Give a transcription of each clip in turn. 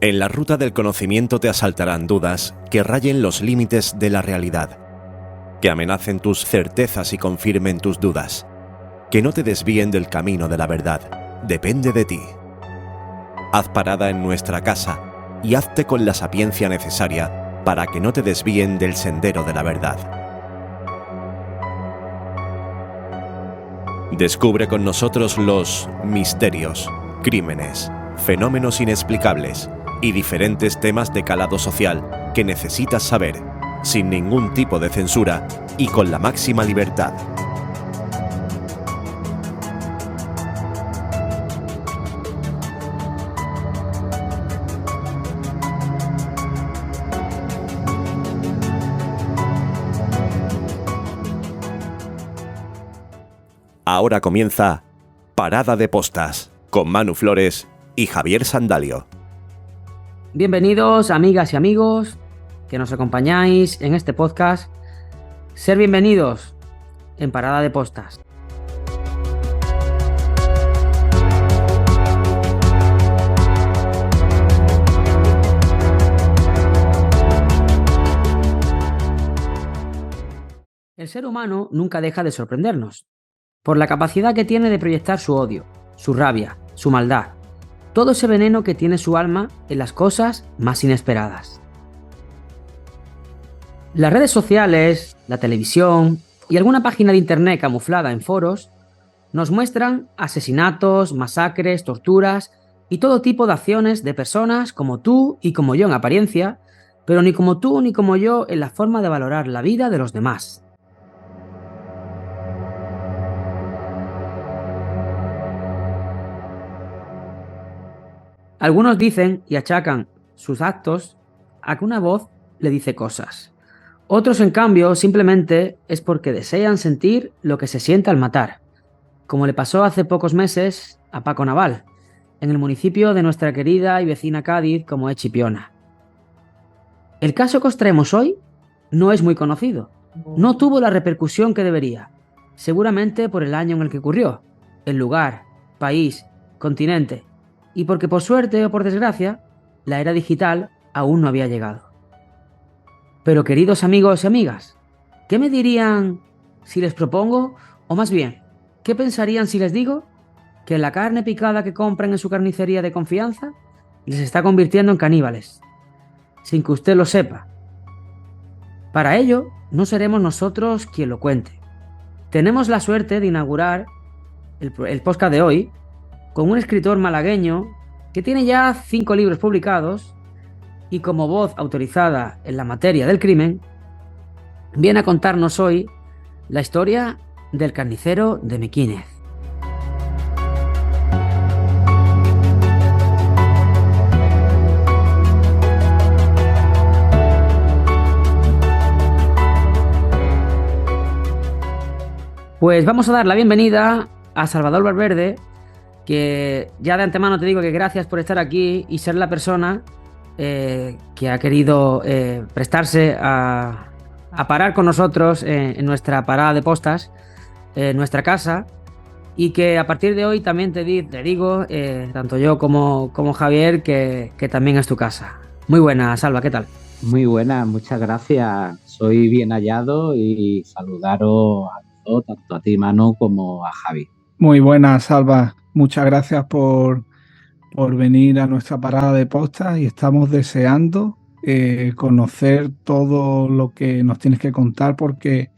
En la ruta del conocimiento te asaltarán dudas que rayen los límites de la realidad, que amenacen tus certezas y confirmen tus dudas, que no te desvíen del camino de la verdad. Depende de ti. Haz parada en nuestra casa y hazte con la sapiencia necesaria para que no te desvíen del sendero de la verdad. Descubre con nosotros los misterios, crímenes, fenómenos inexplicables y diferentes temas de calado social que necesitas saber, sin ningún tipo de censura y con la máxima libertad. Ahora comienza Parada de Postas con Manu Flores y Javier Sandalio. Bienvenidos, amigas y amigos que nos acompañáis en este podcast. Ser bienvenidos en Parada de Postas. El ser humano nunca deja de sorprendernos por la capacidad que tiene de proyectar su odio, su rabia, su maldad, todo ese veneno que tiene su alma en las cosas más inesperadas. Las redes sociales, la televisión y alguna página de internet camuflada en foros nos muestran asesinatos, masacres, torturas y todo tipo de acciones de personas como tú y como yo en apariencia, pero ni como tú ni como yo en la forma de valorar la vida de los demás. Algunos dicen y achacan sus actos a que una voz le dice cosas. Otros, en cambio, simplemente es porque desean sentir lo que se siente al matar, como le pasó hace pocos meses a Paco Naval, en el municipio de nuestra querida y vecina Cádiz, como es Chipiona. El caso que os traemos hoy no es muy conocido, no tuvo la repercusión que debería, seguramente por el año en el que ocurrió, el lugar, país, continente, y porque por suerte o por desgracia, la era digital aún no había llegado. Pero queridos amigos y amigas, ¿qué me dirían si les propongo, o más bien, qué pensarían si les digo que la carne picada que compran en su carnicería de confianza les está convirtiendo en caníbales, sin que usted lo sepa? Para ello, no seremos nosotros quien lo cuente. Tenemos la suerte de inaugurar el podcast de hoy con un escritor malagueño que tiene ya 5 libros publicados y como voz autorizada en la materia del crimen, viene a contarnos hoy la historia del carnicero de Mequínez. Pues vamos a dar la bienvenida a Salvador Valverde, que ya de antemano te digo que gracias por estar aquí y ser la persona que ha querido prestarse a parar con nosotros en nuestra parada de postas, en nuestra casa, y que a partir de hoy también te digo, tanto yo como Javier, que también es tu casa. Muy buena, Salva, ¿qué tal? Muy buena, muchas gracias. Soy bien hallado y saludaros a todos, tanto a ti, Manu, como a Javi. Muy buena, Salva. Muchas gracias por venir a nuestra parada de postas y estamos deseando conocer todo lo que nos tienes que contar, porque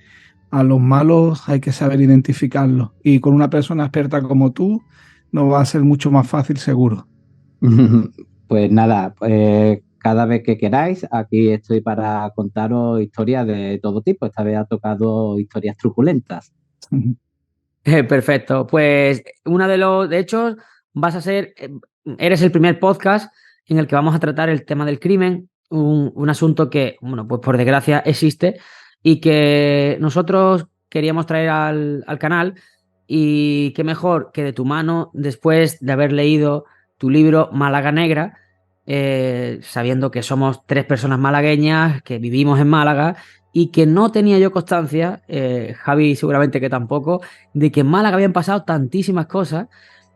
a los malos hay que saber identificarlos y con una persona experta como tú nos va a ser mucho más fácil, seguro. Pues nada, cada vez que queráis, aquí estoy para contaros historias de todo tipo. Esta vez ha tocado historias truculentas. Perfecto, pues de hecho vas a ser, eres el primer podcast en el que vamos a tratar el tema del crimen, un asunto que, bueno, pues por desgracia existe y que nosotros queríamos traer al canal, y qué mejor que de tu mano después de haber leído tu libro Málaga Negra, sabiendo que somos 3 personas malagueñas que vivimos en Málaga y que no tenía yo constancia, Javi seguramente que tampoco, de que en Málaga habían pasado tantísimas cosas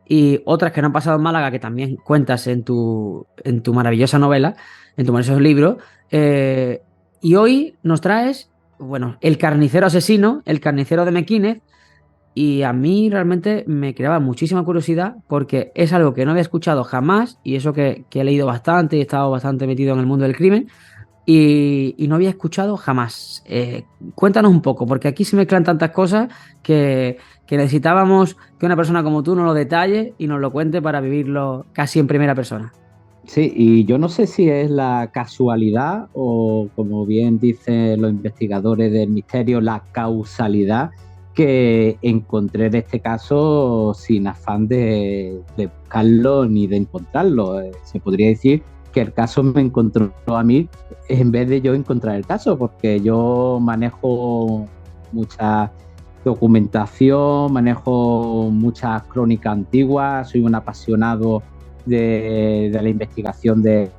y otras que no han pasado en Málaga, que también cuentas en tu maravillosa novela, en tu maravilloso libro. Y hoy nos traes, bueno, El carnicero asesino, El carnicero de Mequínez, y a mí realmente me creaba muchísima curiosidad porque es algo que no había escuchado jamás, y eso que he leído bastante y he estado bastante metido en el mundo del crimen, y no había escuchado jamás. Cuéntanos un poco, porque aquí se mezclan tantas cosas que necesitábamos que una persona como tú nos lo detalle y nos lo cuente para vivirlo casi en primera persona. Sí, y yo no sé si es la casualidad o, como bien dicen los investigadores del misterio, la causalidad que encontré de este caso sin afán de buscarlo ni de encontrarlo. Se podría decir que el caso me encontró a mí en vez de yo encontrar el caso, porque yo manejo mucha documentación, manejo muchas crónicas antiguas, soy un apasionado de la investigación de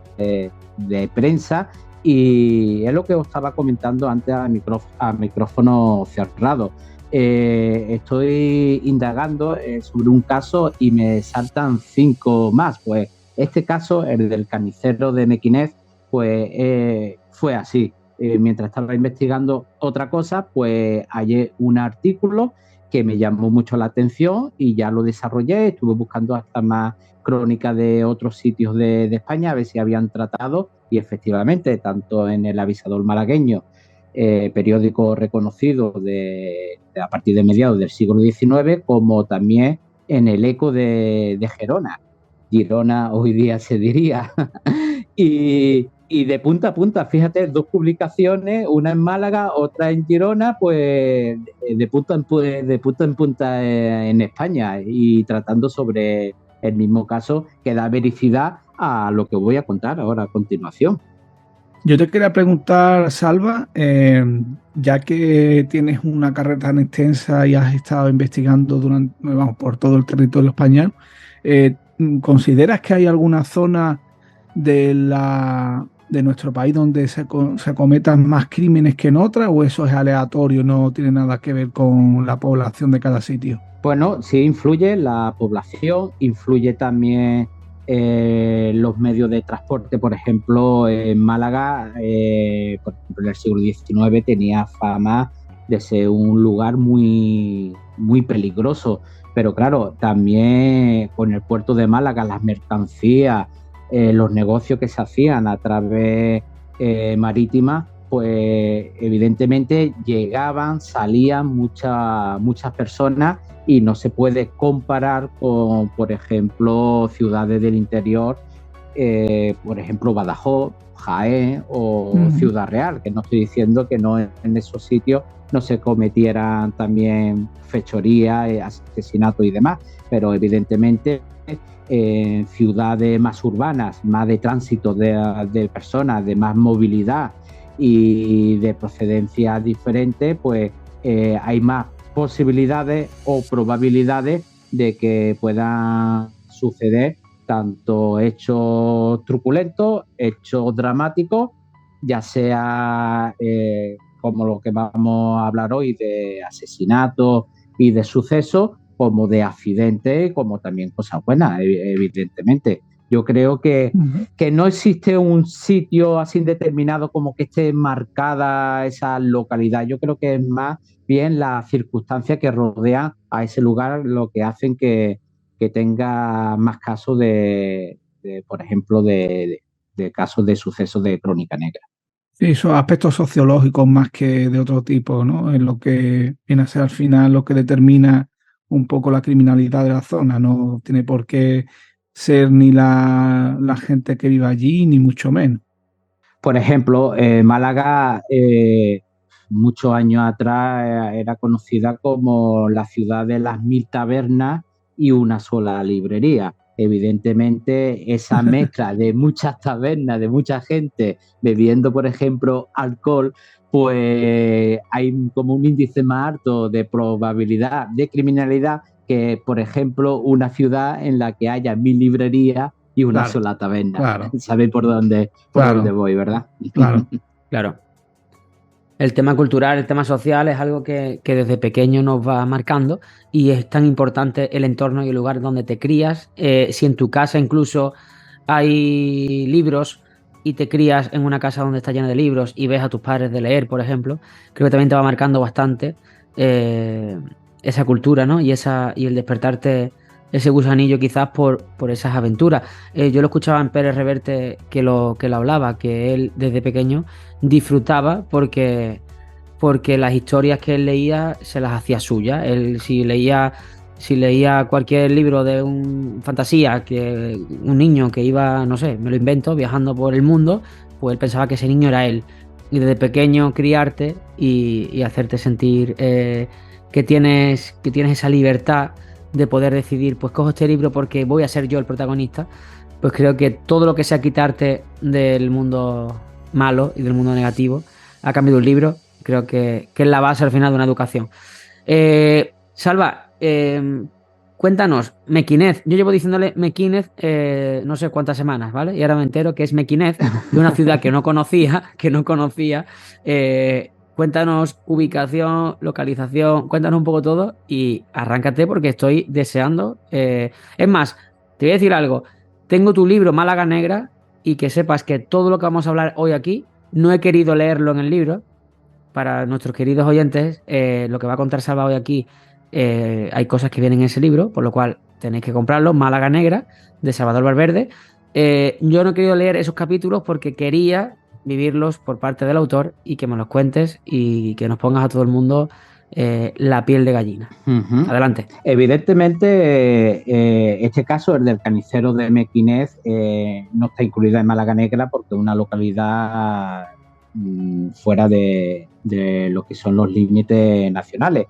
prensa, y es lo que os estaba comentando antes a micrófono cerrado. Estoy indagando sobre un caso y me saltan 5 más. Pues este caso, el del carnicero de Mequínez, pues fue así. Mientras estaba investigando otra cosa, pues hallé un artículo que me llamó mucho la atención y ya lo desarrollé. Estuve buscando hasta más crónicas de otros sitios de España a ver si habían tratado, y efectivamente, tanto en el Avisador Malagueño, periódico reconocido a partir de mediados del siglo XIX, como también en el Eco de Gerona. Girona hoy día se diría. Y de punta a punta, fíjate, 2 publicaciones, una en Málaga, otra en Girona, pues de punta en punta en España, y tratando sobre el mismo caso que da vericidad a lo que voy a contar ahora a continuación. Yo te quería preguntar, Salva, ya que tienes una carrera tan extensa y has estado investigando por todo el territorio español, ¿consideras que hay alguna zona de nuestro país donde se cometan más crímenes que en otras, o eso es aleatorio, no tiene nada que ver con la población de cada sitio? Bueno, sí influye la población, influye también los medios de transporte. Por ejemplo, en Málaga, por ejemplo, en el siglo XIX tenía fama de ser un lugar muy, muy peligroso. Pero claro, también con el puerto de Málaga, las mercancías, los negocios que se hacían a través marítima, pues evidentemente llegaban, salían muchas personas, y no se puede comparar con, por ejemplo, ciudades del interior, por ejemplo, Badajoz, Jaén o Ciudad Real, que no estoy diciendo que no en esos sitios no se cometieran también fechorías, asesinatos y demás, pero evidentemente en ciudades más urbanas, más de tránsito de personas, de más movilidad y de procedencia diferente, pues hay más posibilidades o probabilidades de que puedan suceder tanto hechos truculentos, hechos dramáticos, ya sea como lo que vamos a hablar hoy, de asesinatos y de sucesos, como de accidentes, como también cosas buenas, evidentemente. Yo creo que no existe un sitio así determinado como que esté marcada esa localidad. Yo creo que es más bien las circunstancias que rodean a ese lugar lo que hacen que tenga más casos por ejemplo, de casos de sucesos de crónica negra. Sí, son aspectos sociológicos más que de otro tipo, ¿no? Es lo que viene a ser al final lo que determina un poco la criminalidad de la zona. No tiene por qué ser ni la gente que vive allí, ni mucho menos. Por ejemplo, Málaga, muchos años atrás, era conocida como la ciudad de las 1000 tabernas y una sola librería. Evidentemente, esa mezcla de muchas tabernas, de mucha gente bebiendo, por ejemplo, alcohol, pues hay como un índice más alto de probabilidad de criminalidad que, por ejemplo, una ciudad en la que haya 1000 librerías y una sola taberna. Claro. ¿Sabéis por dónde voy, verdad? Claro. El tema cultural, el tema social es algo que desde pequeño nos va marcando y es tan importante el entorno y el lugar donde te crías. Si en tu casa incluso hay libros y te crías en una casa donde está llena de libros y ves a tus padres de leer, por ejemplo, creo que también te va marcando bastante eh, esa cultura, ¿no? Y el despertarte ese gusanillo quizás por esas aventuras. Yo lo escuchaba en Pérez Reverte que lo hablaba, que él desde pequeño disfrutaba porque las historias que él leía se las hacía suyas. Él si leía cualquier libro de un fantasía, que un niño que iba, no sé, me lo invento, viajando por el mundo, pues él pensaba que ese niño era él. Y desde pequeño criarte y hacerte sentir que tienes esa libertad de poder decidir, pues cojo este libro porque voy a ser yo el protagonista, pues creo que todo lo que sea quitarte del mundo malo y del mundo negativo a cambio de un libro, creo que es la base al final de una educación. Salva, cuéntanos, Mequinez. Yo llevo diciéndole Mequinez no sé cuántas semanas, ¿vale? Y ahora me entero que es Mequinez, de una ciudad que no conocía, que no conocía. Cuéntanos ubicación, localización, cuéntanos un poco todo y arráncate porque estoy deseando. Es más, te voy a decir algo. Tengo tu libro Málaga Negra y que sepas que todo lo que vamos a hablar hoy aquí no he querido leerlo en el libro. Para nuestros queridos oyentes, lo que va a contar Salva hoy aquí, hay cosas que vienen en ese libro, por lo cual tenéis que comprarlo, Málaga Negra, de Salvador Valverde. Yo no he querido leer esos capítulos porque quería vivirlos por parte del autor y que me los cuentes y que nos pongas a todo el mundo la piel de gallina. Uh-huh. Adelante. Evidentemente, este caso, el del carnicero de Mequinez, no está incluida en Málaga Negra porque es una localidad fuera de lo que son los límites nacionales,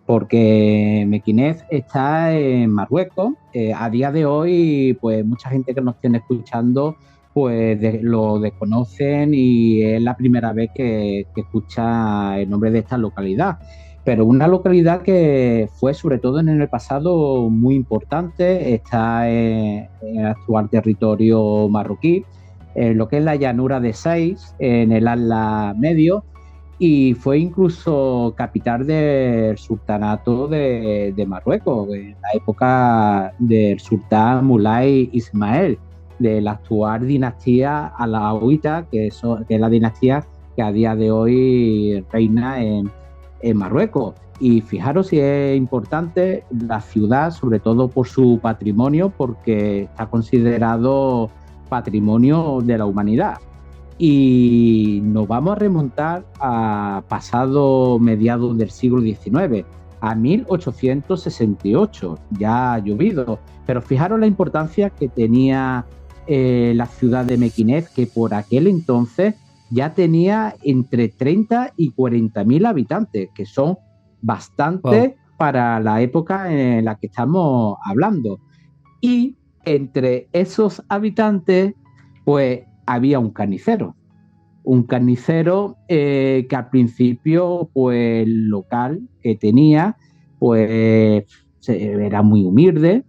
porque Mequinez está en Marruecos. A día de hoy, pues mucha gente que nos esté escuchando pues lo desconocen y es la primera vez que escucha el nombre de esta localidad. Pero una localidad que fue, sobre todo en el pasado, muy importante. Está en el actual territorio marroquí, en lo que es la llanura de Sais, en el Atlas Medio, y fue incluso capital del sultanato de Marruecos, en la época del sultán Mulay Ismael, de la actual dinastía alauita, que es la dinastía que a día de hoy reina en Marruecos. Y fijaros si es importante la ciudad, sobre todo por su patrimonio, porque está considerado patrimonio de la humanidad. Y nos vamos a remontar a pasado mediados del siglo XIX, a 1868, ya ha llovido. Pero fijaros la importancia que tenía la ciudad de Mequinez, que por aquel entonces ya tenía entre 30 y 40.000 habitantes, que son bastantes para la época en la que estamos hablando. Y entre esos habitantes, pues había un carnicero que al principio, pues el local que tenía, pues era muy humilde,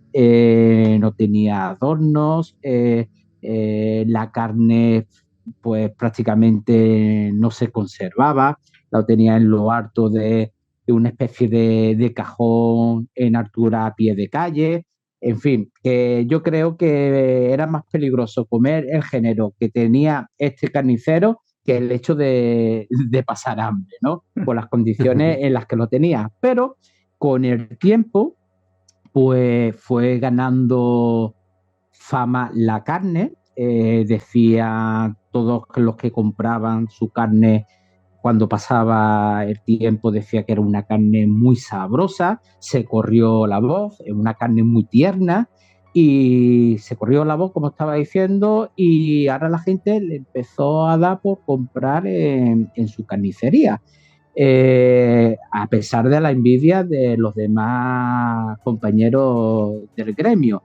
no tenía adornos, la carne pues prácticamente no se conservaba, la tenía en lo alto de una especie de cajón en altura a pie de calle. En fin, que yo creo que era más peligroso comer el género que tenía este carnicero que el hecho de pasar hambre, ¿no? Por las condiciones en las que lo tenía. Pero con el tiempo, pues fue ganando fama la carne. Decía todos los que compraban su carne, cuando pasaba el tiempo, decía que era una carne muy sabrosa. Se corrió la voz, es una carne muy tierna, y se corrió la voz, como estaba diciendo, y ahora la gente le empezó a dar por comprar en su carnicería, a pesar de la envidia de los demás compañeros del gremio.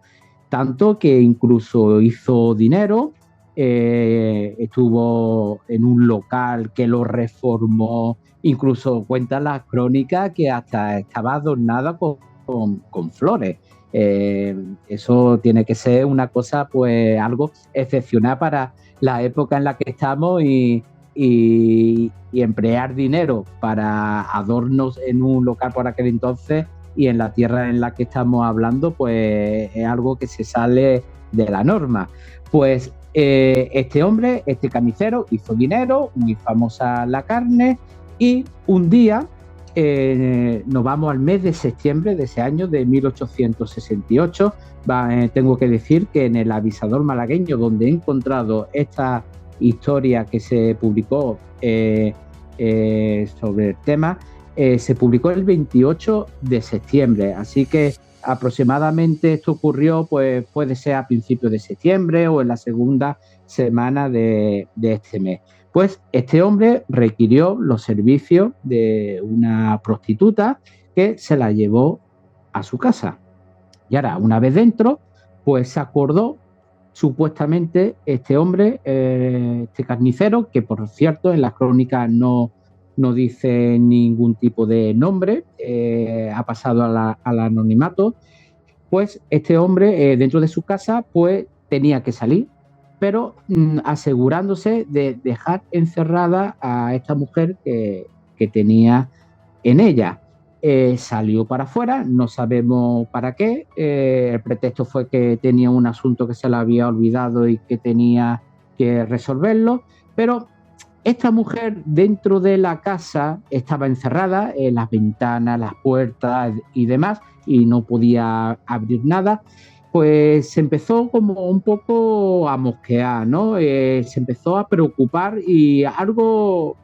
Tanto que incluso hizo dinero, estuvo en un local que lo reformó, incluso cuenta las crónicas que hasta estaba adornada con flores. Eso tiene que ser una cosa, pues algo excepcional para la época en la que estamos, y y emplear dinero para adornos en un local por aquel entonces y en la tierra en la que estamos hablando, pues es algo que se sale de la norma. Pues este hombre, este carnicero, hizo dinero, muy famosa la carne, y un día nos vamos al mes de septiembre de ese año de 1868. Tengo que decir que en el Avisador malagueño, donde he encontrado esta historia que se publicó sobre el tema, se publicó el 28 de septiembre, así que aproximadamente esto ocurrió, pues puede ser a principios de septiembre o en la segunda semana de este mes. Pues este hombre requirió los servicios de una prostituta que se la llevó a su casa. Y ahora, una vez dentro, pues se acordó supuestamente este hombre, este carnicero, que por cierto en las crónicas no dice ningún tipo de nombre, ha pasado al anonimato. Pues este hombre dentro de su casa pues tenía que salir, pero asegurándose de dejar encerrada a esta mujer que tenía en ella. Salió para afuera, no sabemos para qué, el pretexto fue que tenía un asunto que se le había olvidado y que tenía que resolverlo, pero esta mujer dentro de la casa estaba encerrada, en las ventanas, las puertas y demás, y no podía abrir nada. Pues se empezó como un poco a mosquear, ¿no? Se empezó a preocupar y algo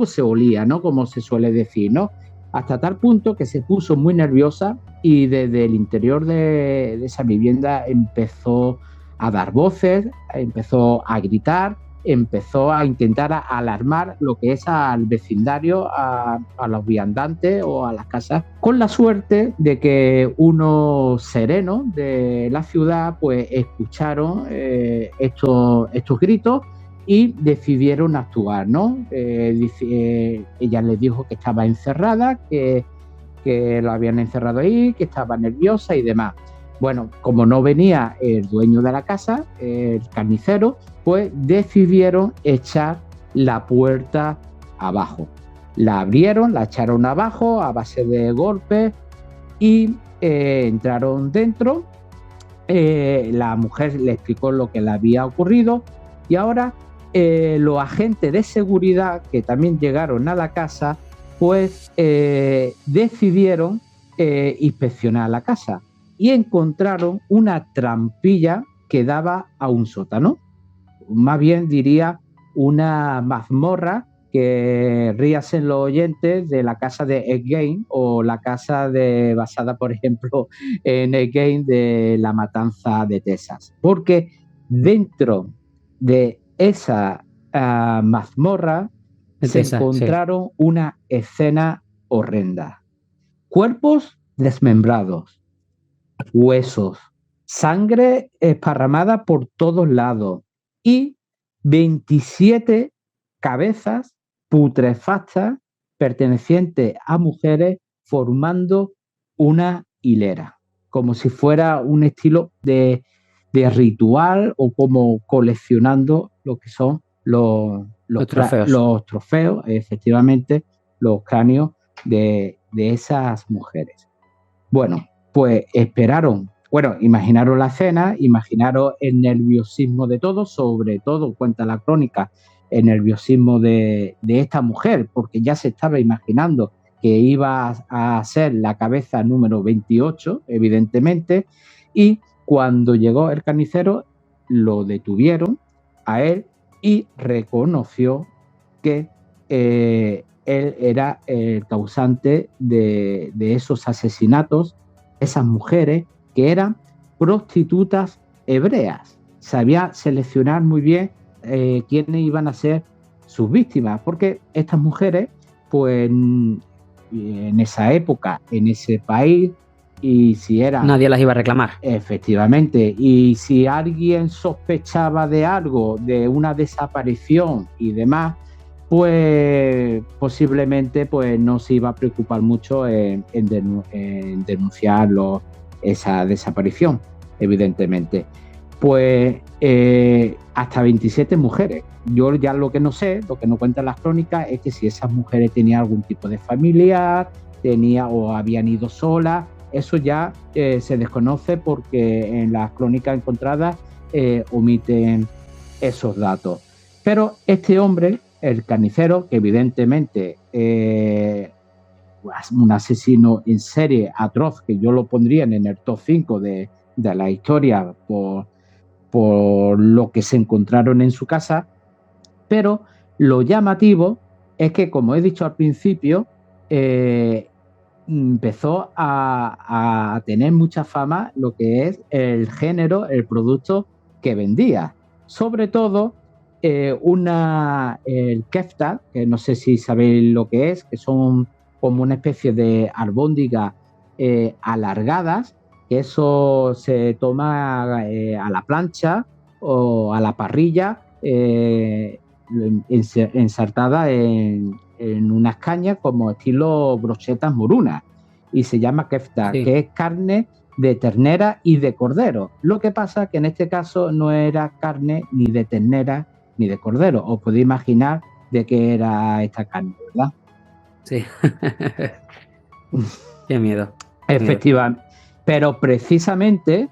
se olía, ¿no? Como se suele decir, ¿no? Hasta tal punto que se puso muy nerviosa y desde el interior de esa vivienda empezó a dar voces, empezó a gritar, empezó a intentar alarmar lo que es al vecindario, a los viandantes o a las casas, con la suerte de que unos serenos de la ciudad pues escucharon estos gritos y decidieron actuar, ¿no? Ella les dijo que estaba encerrada, que lo habían encerrado ahí, que estaba nerviosa y demás. Bueno, como no venía el dueño de la casa, el carnicero, pues decidieron echar la puerta abajo. La abrieron, la echaron abajo a base de golpes y entraron dentro. La mujer le explicó lo que le había ocurrido y ahora los agentes de seguridad que también llegaron a la casa, pues decidieron inspeccionar la casa y encontraron una trampilla que daba a un sótano. Más bien diría una mazmorra, que ríase en los oyentes, de la casa de Ed Gein o la casa basada, por ejemplo, en Ed Gein de La Matanza de Texas. Porque dentro de esa mazmorra se encontraron una escena horrenda. Cuerpos desmembrados, huesos, sangre esparramada por todos lados y 27 cabezas putrefactas pertenecientes a mujeres formando una hilera, como si fuera un estilo de ritual o como coleccionando lo que son los trofeos, efectivamente, los cráneos de esas mujeres. Bueno, pues esperaron, imaginaron la escena, imaginaron el nerviosismo de todos, sobre todo, cuenta la crónica, el nerviosismo de esta mujer, porque ya se estaba imaginando que iba a ser la cabeza número 28, evidentemente, y cuando llegó el carnicero, lo detuvieron a él y reconoció que él era el causante de esos asesinatos, esas mujeres que eran prostitutas hebreas. Sabía seleccionar muy bien quiénes iban a ser sus víctimas, porque estas mujeres, pues en esa época, en ese país, y si eran... Nadie las iba a reclamar. Efectivamente, y si alguien sospechaba de algo, de una desaparición y demás, pues posiblemente pues no se iba a preocupar mucho en denunciar esa desaparición, evidentemente. Pues hasta 27 mujeres. Yo ya lo que no sé, lo que no cuentan las crónicas, es que si esas mujeres tenían algún tipo de familiar, o habían ido solas, eso ya se desconoce porque en las crónicas encontradas omiten esos datos. Pero este hombre, el carnicero, que evidentemente un asesino en serie atroz, que yo lo pondría en el top 5 de la historia por lo que se encontraron en su casa, pero lo llamativo es que, como he dicho al principio, empezó a tener mucha fama lo que es el género, el producto que vendía. Sobre todo el kefta, que no sé si sabéis lo que es, que son como una especie de albóndigas alargadas, que eso se toma a la plancha o a la parrilla, ensartada en unas cañas como estilo brochetas morunas, y se llama kefta, Sí. que es carne de ternera y de cordero. Lo que pasa que en este caso no era carne ni de ternera ni de cordero. Os podéis imaginar de qué era esta carne, ¿verdad? Sí. Qué miedo. Efectivamente. Pero precisamente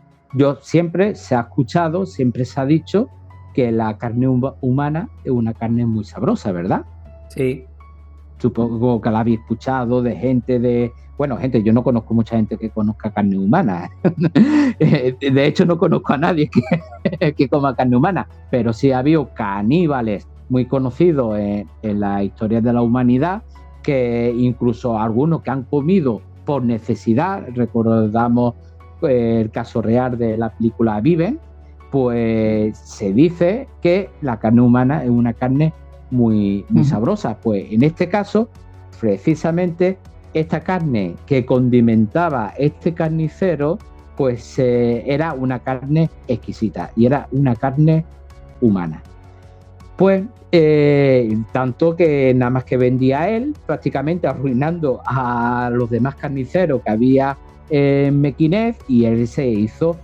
siempre se ha escuchado, siempre se ha dicho que la carne humana es una carne muy sabrosa, ¿verdad? Sí. Supongo que la habéis escuchado de gente yo no conozco mucha gente que conozca carne humana. De hecho, no conozco a nadie que coma carne humana, pero sí ha habido caníbales muy conocidos en la historia de la humanidad, que incluso algunos que han comido por necesidad, recordamos el caso real de la película Viven, pues se dice que la carne humana es una carne muy sabrosa. Pues en este caso, precisamente, esta carne que condimentaba este carnicero, pues era una carne exquisita y era una carne humana. Pues tanto que nada más que vendía él, prácticamente arruinando a los demás carniceros que había en Mequinez, y él se hizo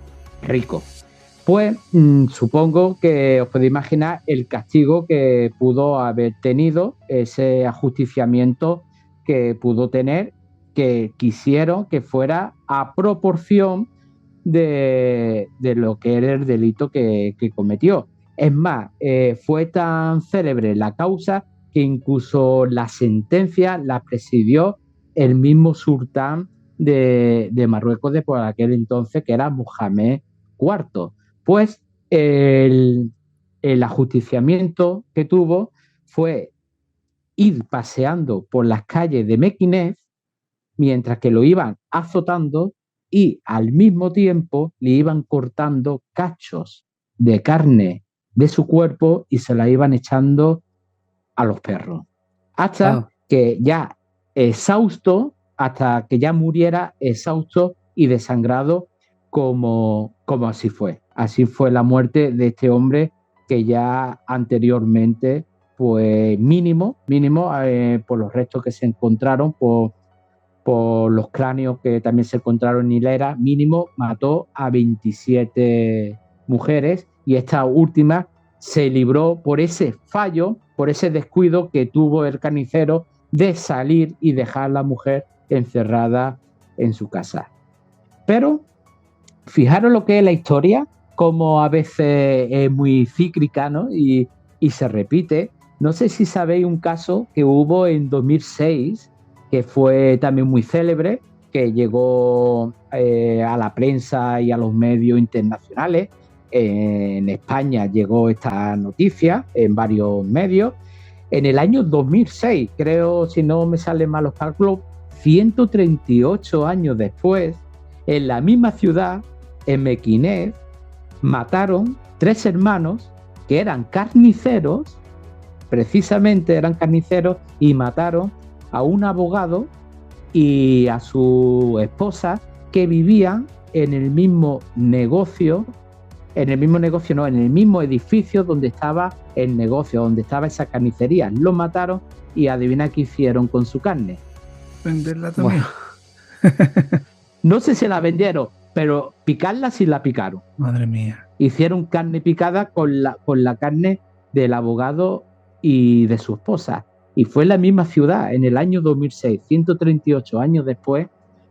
rico. Pues supongo que os podéis imaginar el castigo que pudo haber tenido, ese ajusticiamiento que pudo tener, que quisieron que fuera a proporción de lo que era el delito que cometió. Es más, fue tan célebre la causa que incluso la sentencia la presidió el mismo sultán de Marruecos de por aquel entonces, que era Mohamed IV. Pues el ajusticiamiento que tuvo fue ir paseando por las calles de Mequinez mientras que lo iban azotando, y al mismo tiempo le iban cortando cachos de carne de su cuerpo y se la iban echando a los perros. Hasta que ya exhausto, hasta que ya muriera exhausto y desangrado, como así fue. Así fue la muerte de este hombre, que ya anteriormente, pues mínimo, por los restos que se encontraron, por los cráneos que también se encontraron en Hilera, mínimo mató a 27 mujeres, y esta última se libró por ese fallo, por ese descuido que tuvo el carnicero de salir y dejar a la mujer encerrada en su casa. Pero fijaros lo que es la historia, como a veces es muy cíclica, ¿no? y se repite. No sé si sabéis un caso que hubo en 2006, que fue también muy célebre, que llegó a la prensa y a los medios internacionales. En España llegó esta noticia en varios medios. En el año 2006, creo, si no me salen mal los cálculos, 138 años después, en la misma ciudad, en Mequinez, mataron 3 hermanos que eran carniceros, precisamente eran carniceros, y mataron a un abogado y a su esposa, que vivían en el mismo negocio, en el mismo edificio donde estaba el negocio, donde estaba esa carnicería. Lo mataron y adivina qué hicieron con su carne. Venderla también. Bueno, no sé si la vendieron, pero picarla sí la picaron. Madre mía. Hicieron carne picada con la carne del abogado y de su esposa. Y fue en la misma ciudad, en el año 2006, 138 años después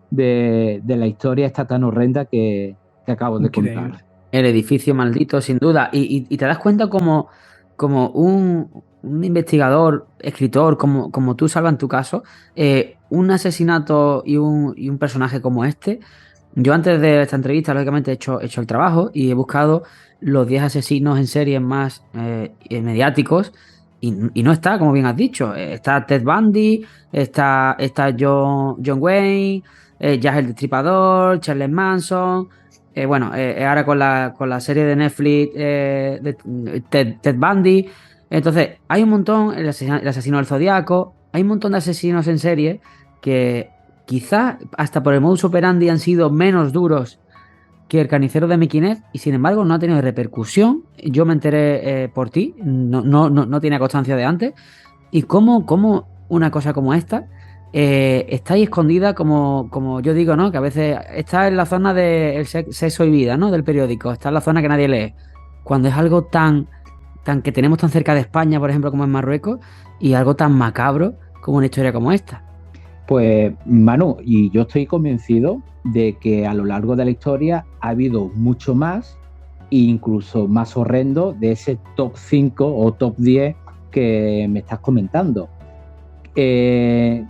de la historia esta tan horrenda que acabo de Increíble. contar. El edificio maldito, sin duda. Y te das cuenta como un investigador, escritor, como tú, Salva, en tu caso, un asesinato y un personaje como este. Yo antes de esta entrevista, lógicamente, he hecho el trabajo y he buscado los 10 asesinos en serie más mediáticos y no está, como bien has dicho. Está Ted Bundy, está John Wayne, Jack el Destripador, Charles Manson. Bueno, ahora con la serie de Netflix de Ted Bundy. Entonces, hay un montón, el asesino del Zodíaco, hay un montón de asesinos en serie que quizás hasta por el modus operandi han sido menos duros que el carnicero de Mequinet y sin embargo no ha tenido repercusión. Yo me enteré por ti, no tenía constancia de antes. Y cómo una cosa como esta está ahí escondida, como yo digo, ¿no? Que a veces está en la zona del sexo y vida, ¿no? Del periódico, está en la zona que nadie lee. Cuando es algo tan que tenemos tan cerca de España, por ejemplo, como en Marruecos, y algo tan macabro como una historia como esta. Pues, Manu, y yo estoy convencido de que a lo largo de la historia ha habido mucho más, e incluso más horrendo, de ese top 5 o top 10 que me estás comentando. Y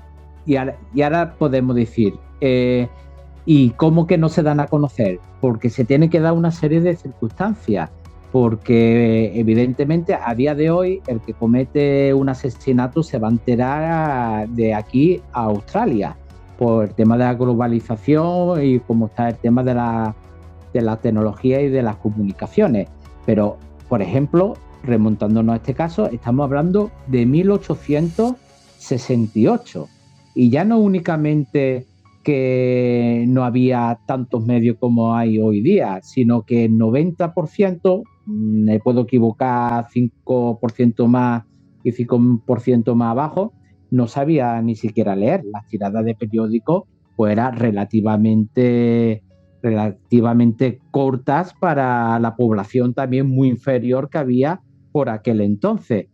ahora podemos decir, ¿y cómo que no se dan a conocer? Porque se tiene que dar una serie de circunstancias. Porque evidentemente a día de hoy el que comete un asesinato se va a enterar de aquí a Australia por el tema de la globalización y como está el tema de la tecnología y de las comunicaciones. Pero, por ejemplo, remontándonos a este caso, estamos hablando de 1868 y ya no únicamente que no había tantos medios como hay hoy día, sino que el 90%, me puedo equivocar 5% más y 5% más abajo, no sabía ni siquiera leer. Las tiradas de periódicos pues eran relativamente cortas para la población también muy inferior que había por aquel entonces.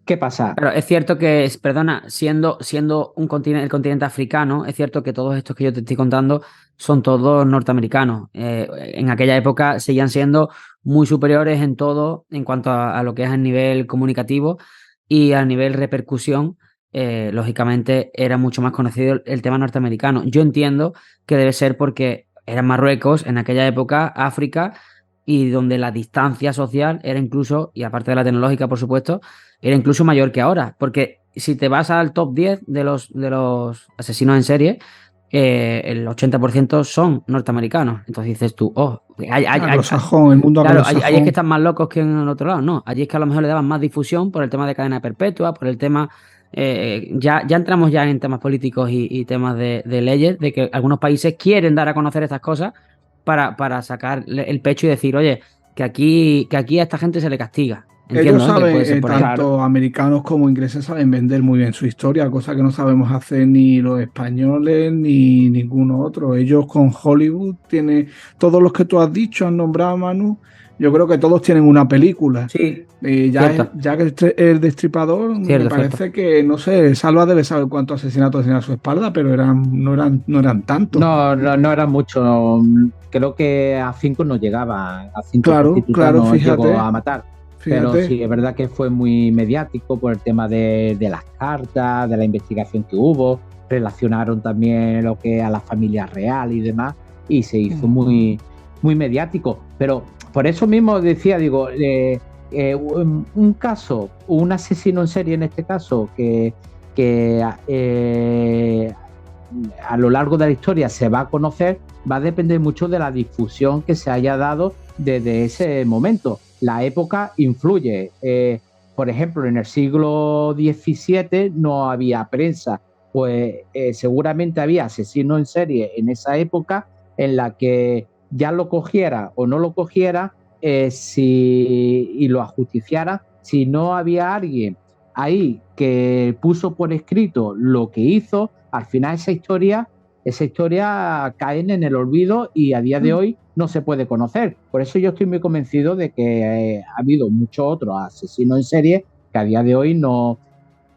¿Qué pasa? Pero es cierto que, perdona, siendo un continente, el continente africano, es cierto que todos estos que yo te estoy contando son todos norteamericanos. En aquella época seguían siendo muy superiores en todo en cuanto a lo que es el nivel comunicativo y a nivel repercusión. Lógicamente era mucho más conocido el tema norteamericano. Yo entiendo que debe ser porque eran Marruecos en aquella época, África, y donde la distancia social era incluso, y aparte de la tecnológica, por supuesto, era incluso mayor que ahora. Porque si te vas al top 10 de los asesinos en serie, el 80% son norteamericanos. Entonces dices tú, Anglosajón, el mundo claro, anglosajón. ahí es que están más locos que en el otro lado. No, allí es que a lo mejor le daban más difusión por el tema de cadena perpetua, por el tema. Ya entramos ya en temas políticos y temas de leyes, de que algunos países quieren dar a conocer estas cosas para sacar el pecho y decir, oye, que aquí a esta gente se le castiga. Ellos Entiendo, ¿no? Que puede saben, ser por ahí. tanto americanos como ingleses saben vender muy bien su historia, cosa que no sabemos hacer ni los españoles ni ninguno otro. Ellos con Hollywood tienen, todos los que tú has dicho, has nombrado, Manu, yo creo que todos tienen una película. Sí, Ya que el Destripador, me parece que, no sé, Salva debe saber cuántos asesinatos tenía a su espalda, pero no eran tantos. No eran muchos. Creo que a 5 no llegaba. A 5 claro, no fíjate. llegó a matar. Pero sí, es verdad que fue muy mediático por el tema de las cartas, de la investigación que hubo. Relacionaron también lo que a la familia real y demás. Y se hizo muy, muy mediático. Pero por eso mismo decía, digo, un caso, un asesino en serie en este caso, que a lo largo de la historia se va a conocer, va a depender mucho de la difusión que se haya dado desde ese momento. La época influye. Por ejemplo, en el siglo XVII no había prensa, pues seguramente había asesinos en serie en esa época en la que ya lo cogiera o no lo cogiera y lo ajusticiara, si no había alguien ahí que puso por escrito lo que hizo, al final esa historia esa historia caen en el olvido y a día de hoy no se puede conocer. Por eso yo estoy muy convencido de que ha habido muchos otros asesinos en serie que a día de hoy no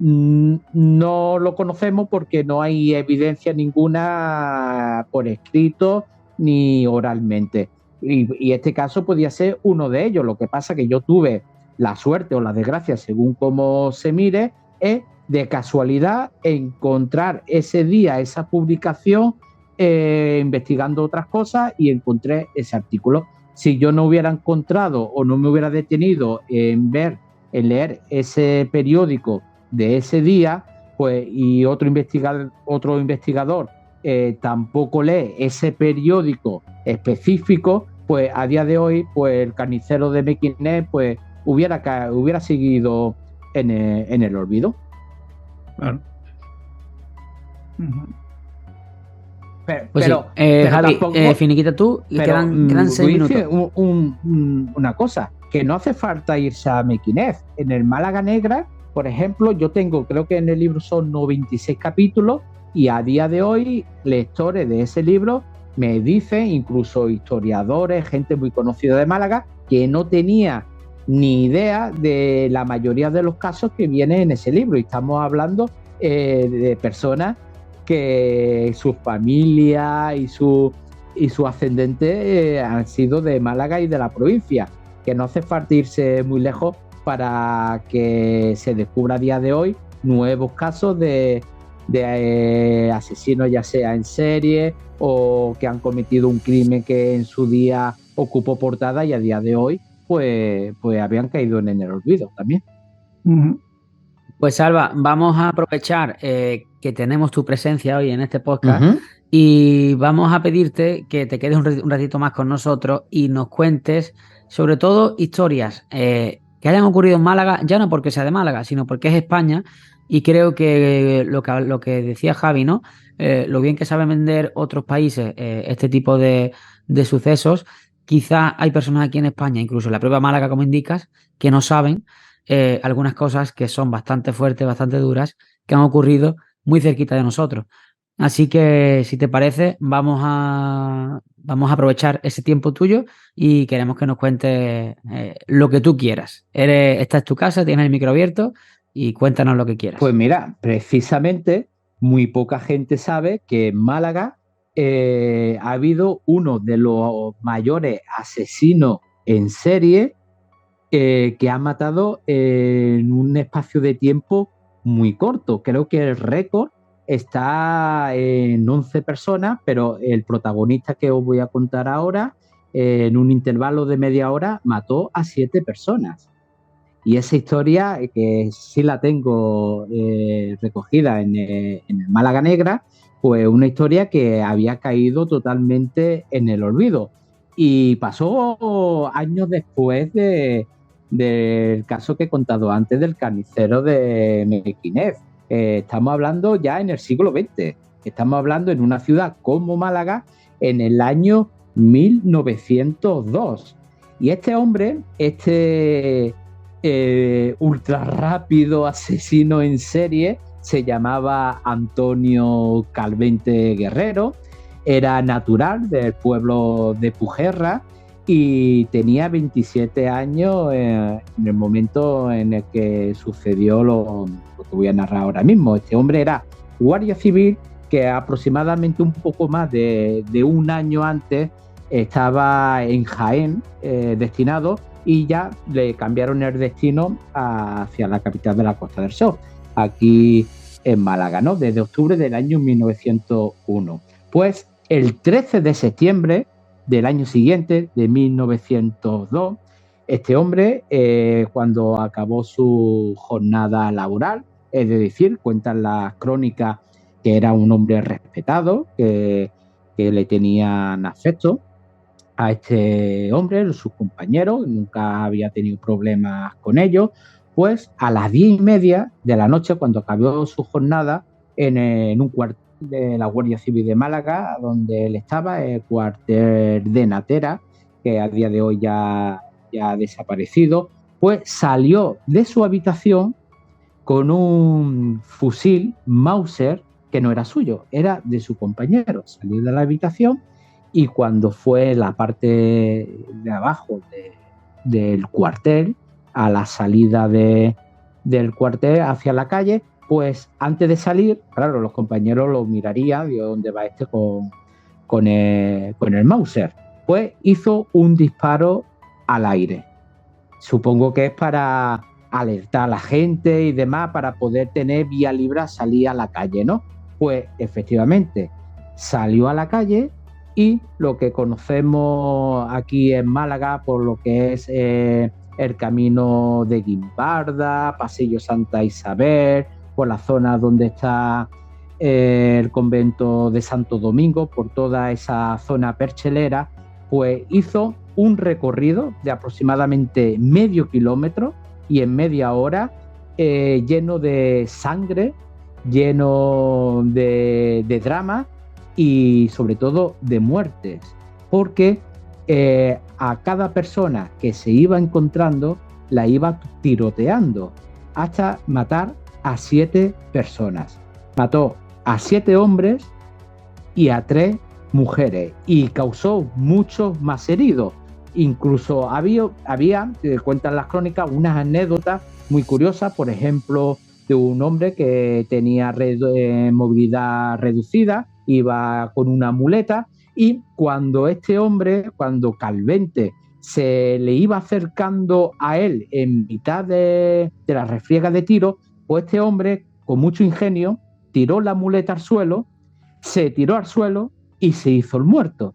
lo conocemos porque no hay evidencia ninguna por escrito ni oralmente. Y este caso podía ser uno de ellos. Lo que pasa que yo tuve la suerte o la desgracia, según cómo se mire, es de casualidad encontrar ese día esa publicación investigando otras cosas y encontré ese artículo. Si yo no hubiera encontrado o no me hubiera detenido en leer ese periódico de ese día, pues, y otro investigador tampoco lee ese periódico específico, pues a día de hoy, pues el carnicero de Mequinez, pues hubiera seguido en el olvido. Claro. Pues pero Javi, tampoco, finiquita tú y pero quedan 6 dice minutos. una cosa, que no hace falta irse a Mequinez. En el Málaga Negra, por ejemplo, yo creo que en el libro son 96 capítulos y a día de hoy lectores de ese libro me dicen, incluso historiadores, gente muy conocida de Málaga, que no tenía ni idea de la mayoría de los casos que vienen en ese libro. Y estamos hablando de personas que su familia y su ascendente han sido de Málaga y de la provincia, que no hace falta irse muy lejos para que se descubra a día de hoy nuevos casos de asesinos, ya sea en serie o que han cometido un crimen que en su día ocupó portada y a día de hoy pues habían caído en el olvido también. Pues Salva, vamos a aprovechar que tenemos tu presencia hoy en este podcast y vamos a pedirte que te quedes un ratito más con nosotros y nos cuentes sobre todo historias que hayan ocurrido en Málaga, ya no porque sea de Málaga, sino porque es España, y creo que lo que decía Javi, ¿no? Lo bien que saben vender otros países este tipo de sucesos, quizá hay personas aquí en España, incluso en la propia Málaga, como indicas, que no saben algunas cosas que son bastante fuertes, bastante duras, que han ocurrido muy cerquita de nosotros. Así que, si te parece, vamos a aprovechar ese tiempo tuyo y queremos que nos cuentes lo que tú quieras. Esta es tu casa, tienes el micro abierto y cuéntanos lo que quieras. Pues mira, precisamente muy poca gente sabe que en Málaga ha habido uno de los mayores asesinos en serie que ha matado en un espacio de tiempo muy corto. Creo que el récord está en 11 personas, pero el protagonista que os voy a contar ahora, en un intervalo de media hora, mató a 7 personas. Y esa historia, que sí la tengo recogida en el Málaga Negra, pues una historia que había caído totalmente en el olvido. Y pasó años después del caso que he contado antes del carnicero de Mequinez. Estamos hablando ya en el siglo XX. Estamos hablando en una ciudad como Málaga en el año 1902. Y este hombre, ultra rápido asesino en serie, se llamaba Antonio Calvente Guerrero, era natural del pueblo de Pujerra y tenía 27 años en el momento en el que sucedió lo que voy a narrar ahora mismo. Este hombre era guardia civil que aproximadamente un poco más de un año antes estaba en Jaén destinado, y ya le cambiaron el destino hacia la capital de la Costa del Sol, aquí en Málaga, ¿no? Desde octubre del año 1901. Pues el 13 de septiembre del año siguiente, de 1902, este hombre, cuando acabó su jornada laboral, es decir, cuentan las crónicas que era un hombre respetado, que le tenían afecto a este hombre, sus compañeros, nunca había tenido problemas con ellos. Pues a las 10:30 de la noche, cuando acabó su jornada en un cuartel de la Guardia Civil de Málaga, donde él estaba, el cuartel de Natera, que a día de hoy ya ha desaparecido, pues salió de su habitación con un fusil Mauser que no era suyo, era de su compañero. Salió de la habitación y cuando fue la parte de abajo del cuartel, a la salida del cuartel hacia la calle, pues antes de salir, claro, los compañeros lo mirarían, ¿de dónde va este con el Mauser? Pues hizo un disparo al aire. Supongo que es para alertar a la gente y demás, para poder tener vía libre a salir a la calle, ¿no? Pues efectivamente salió a la calle y lo que conocemos aquí en Málaga por lo que es el camino de Guimbarda, Pasillo Santa Isabel, por la zona donde está el convento de Santo Domingo, por toda esa zona perchelera, pues hizo un recorrido de aproximadamente medio kilómetro y en media hora, lleno de sangre, lleno de drama y sobre todo de muertes, porque a cada persona que se iba encontrando la iba tiroteando hasta matar a 7 personas. Mató a 7 hombres y a 3 mujeres y causó muchos más heridos. Incluso había cuentan las crónicas, unas anécdotas muy curiosas, por ejemplo, de un hombre que tenía movilidad reducida, iba con una muleta y cuando Calvente se le iba acercando a él en mitad de la refriega de tiro, pues este hombre, con mucho ingenio, tiró la muleta al suelo, se tiró al suelo y se hizo el muerto.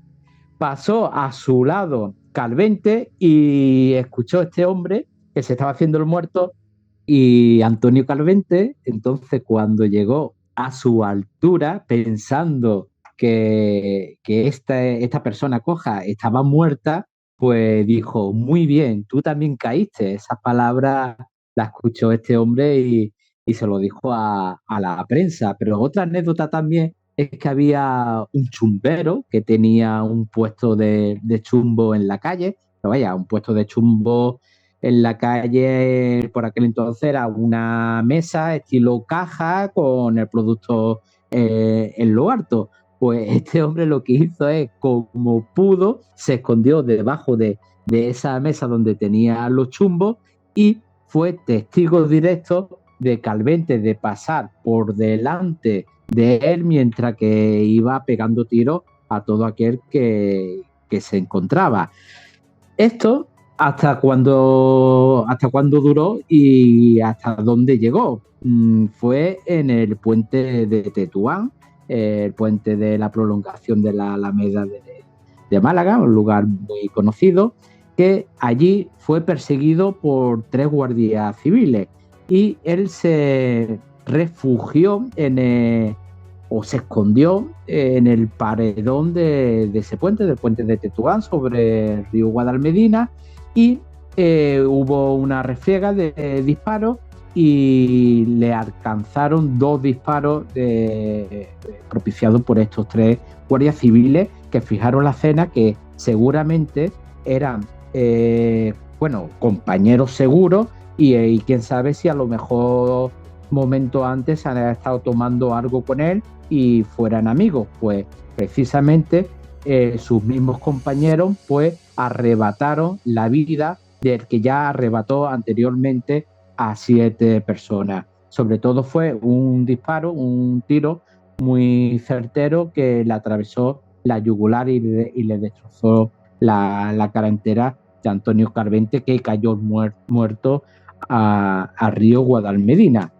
Pasó a su lado Calvente y escuchó a este hombre que se estaba haciendo el muerto y Antonio Calvente, entonces cuando llegó a su altura, pensando que esta persona coja estaba muerta, pues dijo, muy bien, tú también caíste. Esas palabras las escuchó este hombre y se lo dijo a la prensa. Pero otra anécdota también es que había un chumbero que tenía un puesto de chumbo en la calle, pero vaya, un puesto de chumbo en la calle por aquel entonces era una mesa estilo caja con el producto en lo alto. Pues este hombre lo que hizo es, como pudo, se escondió debajo de esa mesa donde tenía los chumbos y fue testigo directo de Calvente de pasar por delante de él mientras que iba pegando tiros a todo aquel que se encontraba. Esto hasta cuándo duró y hasta dónde llegó. Fue en el puente de Tetuán, el puente de la prolongación de la Alameda de Málaga, un lugar muy conocido, que allí fue perseguido por 3 guardias civiles y él se refugió o se escondió en el paredón de ese puente, del puente de Tetuán, sobre el río Guadalmedina, y hubo una refriega de disparos y le alcanzaron 2 disparos propiciados por estos 3 guardias civiles que fijaron la escena, que seguramente eran compañeros seguros y quién sabe si a lo mejor momentos antes han estado tomando algo con él y fueran amigos. Pues precisamente sus mismos compañeros pues arrebataron la vida del que ya arrebató anteriormente a 7 personas. Sobre todo fue un tiro muy certero que le atravesó la yugular y le destrozó la cara entera de Antonio Calvente, que cayó muerto a río Guadalmedina.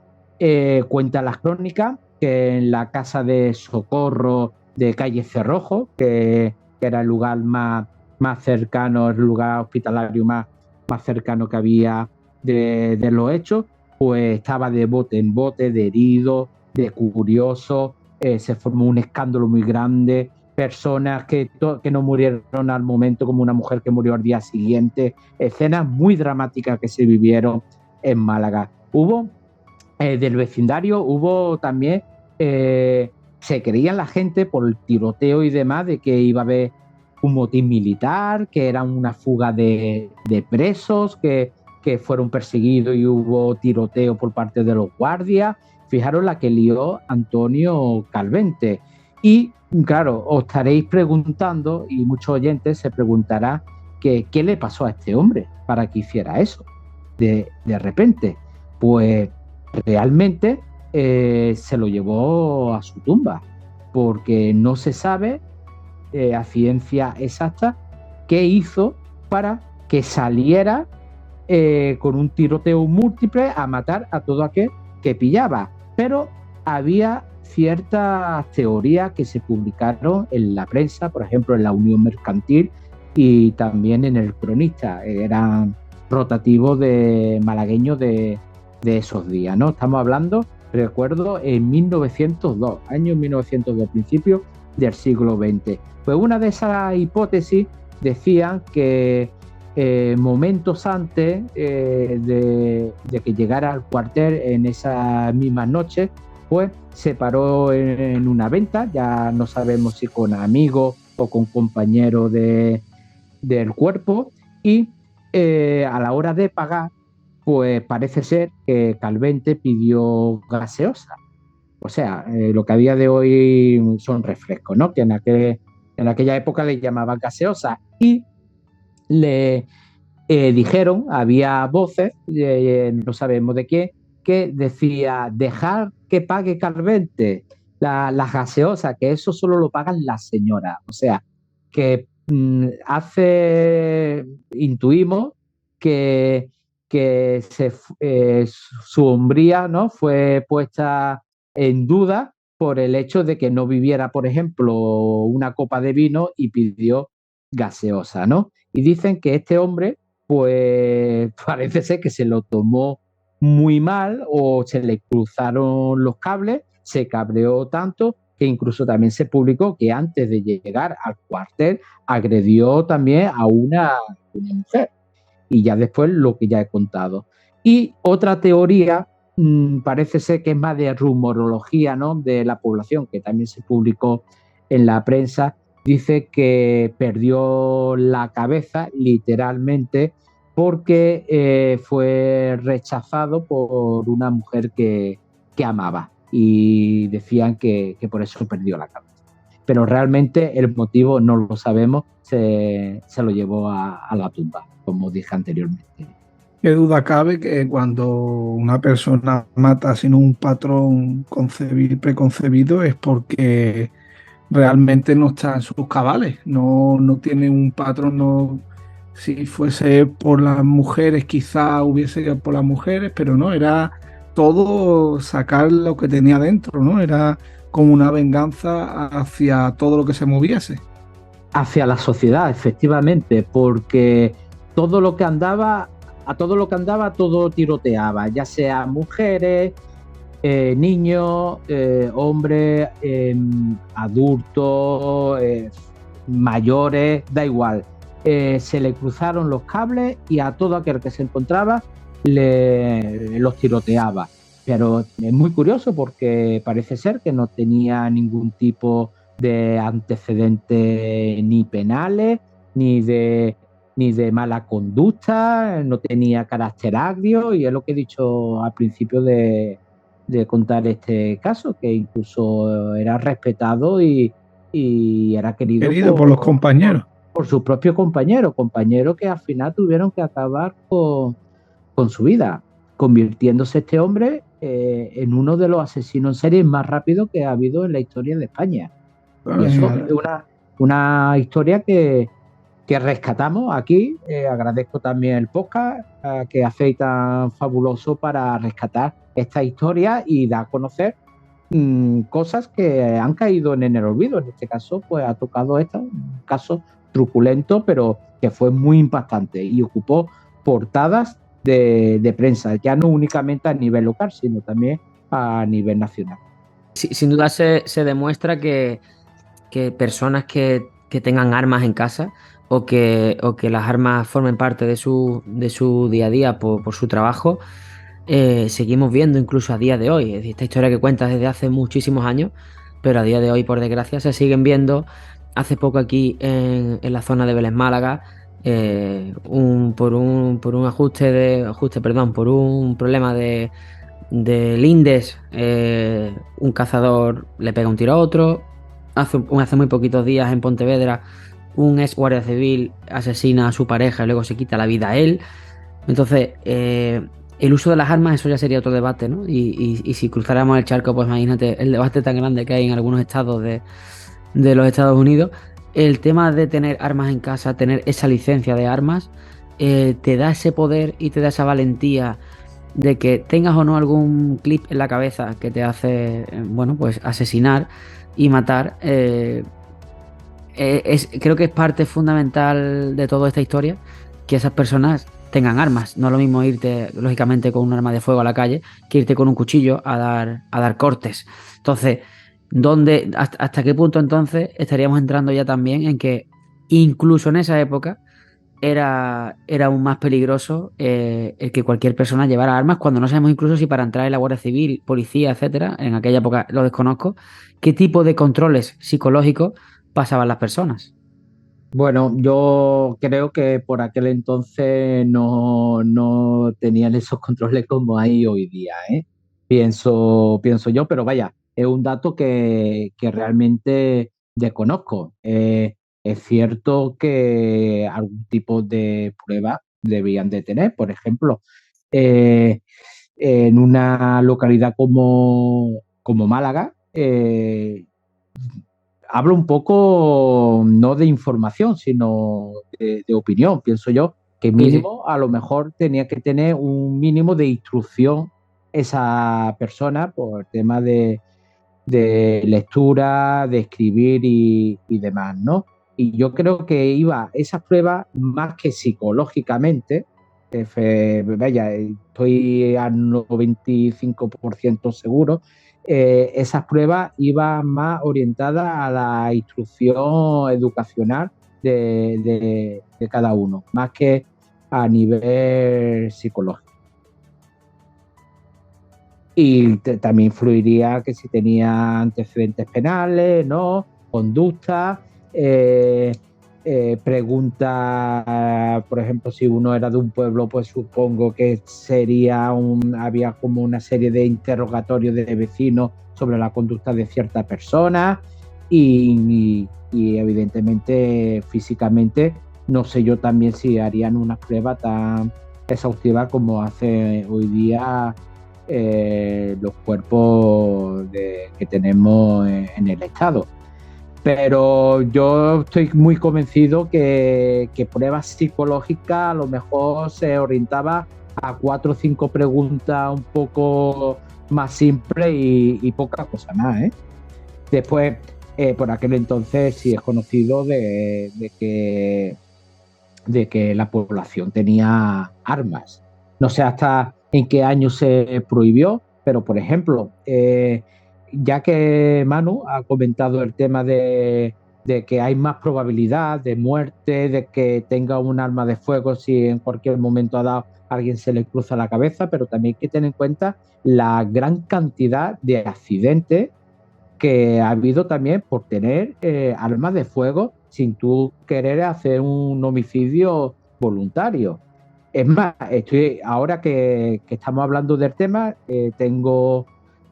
Cuenta las crónicas que en la casa de socorro de calle Cerrojo, que era el lugar más cercano, el lugar hospitalario más cercano que había de los hechos, pues estaba de bote en bote, de heridos, de curiosos, se formó un escándalo muy grande, personas que no murieron al momento, como una mujer que murió al día siguiente, escenas muy dramáticas que se vivieron en Málaga. Del vecindario hubo también, se creía la gente por el tiroteo y demás de que iba a haber un motín militar, que era una fuga de presos, que fueron perseguidos y hubo tiroteo por parte de los guardias. fijaros la que lió Antonio Calvente. Y claro, os estaréis preguntando, y muchos oyentes se preguntarán, que qué le pasó a este hombre para que hiciera eso de repente. Pues realmente se lo llevó a su tumba, porque no se sabe a ciencia exacta qué hizo para que saliera con un tiroteo múltiple a matar a todo aquel que pillaba. Pero había ciertas teorías que se publicaron en la prensa, por ejemplo en la Unión Mercantil y también en el Cronista. Eran rotativos de malagueños de esos días, ¿no? Estamos hablando, recuerdo, en 1902, año 1902, principio del siglo XX. Pues una de esas hipótesis decían que momentos antes de que llegara al cuartel en esa misma noche, pues se paró en una venta, ya no sabemos si con amigos o con compañeros del cuerpo, y a la hora de pagar, pues parece ser que Calvente pidió gaseosa. O sea, lo que a día de hoy son refrescos, ¿no? Que en aquella época le llamaban gaseosa. Y le dijeron, había voces, no sabemos de qué, que decía, dejar que pague Calvente las gaseosas, que eso solo lo pagan las señoras. O sea, que intuimos que su hombría, ¿no?, fue puesta en duda por el hecho de que no viviera, por ejemplo, una copa de vino y pidió gaseosa, ¿no? Y dicen que este hombre, pues parece ser que se lo tomó muy mal o se le cruzaron los cables, se cabreó tanto que incluso también se publicó que antes de llegar al cuartel agredió también a una mujer. Y ya después lo que ya he contado. Y otra teoría parece ser que es más de rumorología, ¿no?, de la población, que también se publicó en la prensa, dice que perdió la cabeza literalmente porque fue rechazado por una mujer que amaba, y decían que por eso perdió la cabeza. Pero realmente el motivo no lo sabemos, se lo llevó a la tumba, como dije anteriormente. Qué duda cabe que cuando una persona mata sin un patrón preconcebido es porque realmente no está en sus cabales, no tiene un patrón. No, si fuese por las mujeres quizá hubiese ido por las mujeres, pero no, era todo sacar lo que tenía dentro, ¿no? Era como una venganza hacia todo lo que se moviese. Hacia la sociedad, efectivamente, porque todo lo que andaba, todo tiroteaba, ya sea mujeres, niños, hombres, adultos, mayores, da igual. Se le cruzaron los cables y a todo aquel que se encontraba los tiroteaba. Pero es muy curioso porque parece ser que no tenía ningún tipo de antecedentes ni penales, ni de mala conducta, no tenía carácter agrio, y es lo que he dicho al principio de contar este caso, que incluso era respetado y era querido por los compañeros. Por sus propios compañeros que al final tuvieron que acabar con su vida, convirtiéndose este hombre en uno de los asesinos en serie más rápidos que ha habido en la historia de España. Y eso es una historia que rescatamos aquí. Agradezco también el podcast que hacéis tan fabuloso para rescatar esta historia y dar a conocer cosas que han caído en el olvido. En este caso, pues ha tocado un caso truculento, pero que fue muy impactante y ocupó portadas de prensa, ya no únicamente a nivel local, sino también a nivel nacional. Sí, sin duda se demuestra que personas que tengan armas en casa o que las armas formen parte de su día a día por su trabajo, seguimos viendo incluso a día de hoy. Es decir, esta historia que cuentas desde hace muchísimos años, pero a día de hoy, por desgracia, se siguen viendo. Hace poco aquí en la zona de Vélez Málaga, por un problema de de lindes, un cazador le pega un tiro a otro. Hace muy poquitos días en Pontevedra, un ex guardia civil asesina a su pareja y luego se quita la vida a él. Entonces, el uso de las armas, eso ya sería otro debate, ¿no? Y si cruzáramos el charco, pues imagínate el debate tan grande que hay en algunos estados de los Estados Unidos. El tema de tener armas en casa, tener esa licencia de armas, te da ese poder y te da esa valentía de que tengas o no algún clip en la cabeza que te hace, bueno, pues asesinar y matar. Creo que es parte fundamental de toda esta historia que esas personas tengan armas. No es lo mismo irte, lógicamente, con un arma de fuego a la calle que irte con un cuchillo a dar cortes. Entonces, hasta qué punto entonces estaríamos entrando ya también en que incluso en esa época era aún más peligroso el que cualquier persona llevara armas, cuando no sabemos incluso si para entrar en la Guardia Civil, policía, etcétera, en aquella época lo desconozco, qué tipo de controles psicológicos pasaban las personas. Bueno, yo creo que por aquel entonces no tenían esos controles como hay hoy día, ¿eh? Pienso yo, pero vaya, es un dato que realmente desconozco. Es cierto que algún tipo de prueba debían de tener, por ejemplo, eh, en una localidad como Málaga, hablo un poco no de información, sino de opinión. Pienso yo que mínimo a lo mejor tenía que tener un mínimo de instrucción esa persona por el tema de lectura, de escribir y demás, ¿no? Y yo creo que iba esas pruebas más que psicológicamente, vaya, estoy al 95% seguro, esas pruebas iban más orientadas a la instrucción educacional de cada uno, más que a nivel psicológico. Y también influiría que si tenía antecedentes penales, ¿no? Conducta, preguntas, por ejemplo, si uno era de un pueblo, pues supongo que había como una serie de interrogatorios de vecinos sobre la conducta de cierta persona y evidentemente físicamente no sé yo también si harían una prueba tan exhaustiva como hace hoy día los cuerpos que tenemos en el Estado. Pero yo estoy muy convencido que pruebas psicológicas a lo mejor se orientaba a 4 o 5 preguntas un poco más simples y poca cosa más, ¿eh? Después, por aquel entonces sí es conocido de que la población tenía armas. No sé hasta en qué año se prohibió, pero por ejemplo, ya que Manu ha comentado el tema de que hay más probabilidad de muerte, de que tenga un arma de fuego si en cualquier momento dado alguien se le cruza la cabeza, pero también hay que tener en cuenta la gran cantidad de accidentes que ha habido también por tener armas de fuego sin tú querer hacer un homicidio voluntario. Es más, ahora que estamos hablando del tema, tengo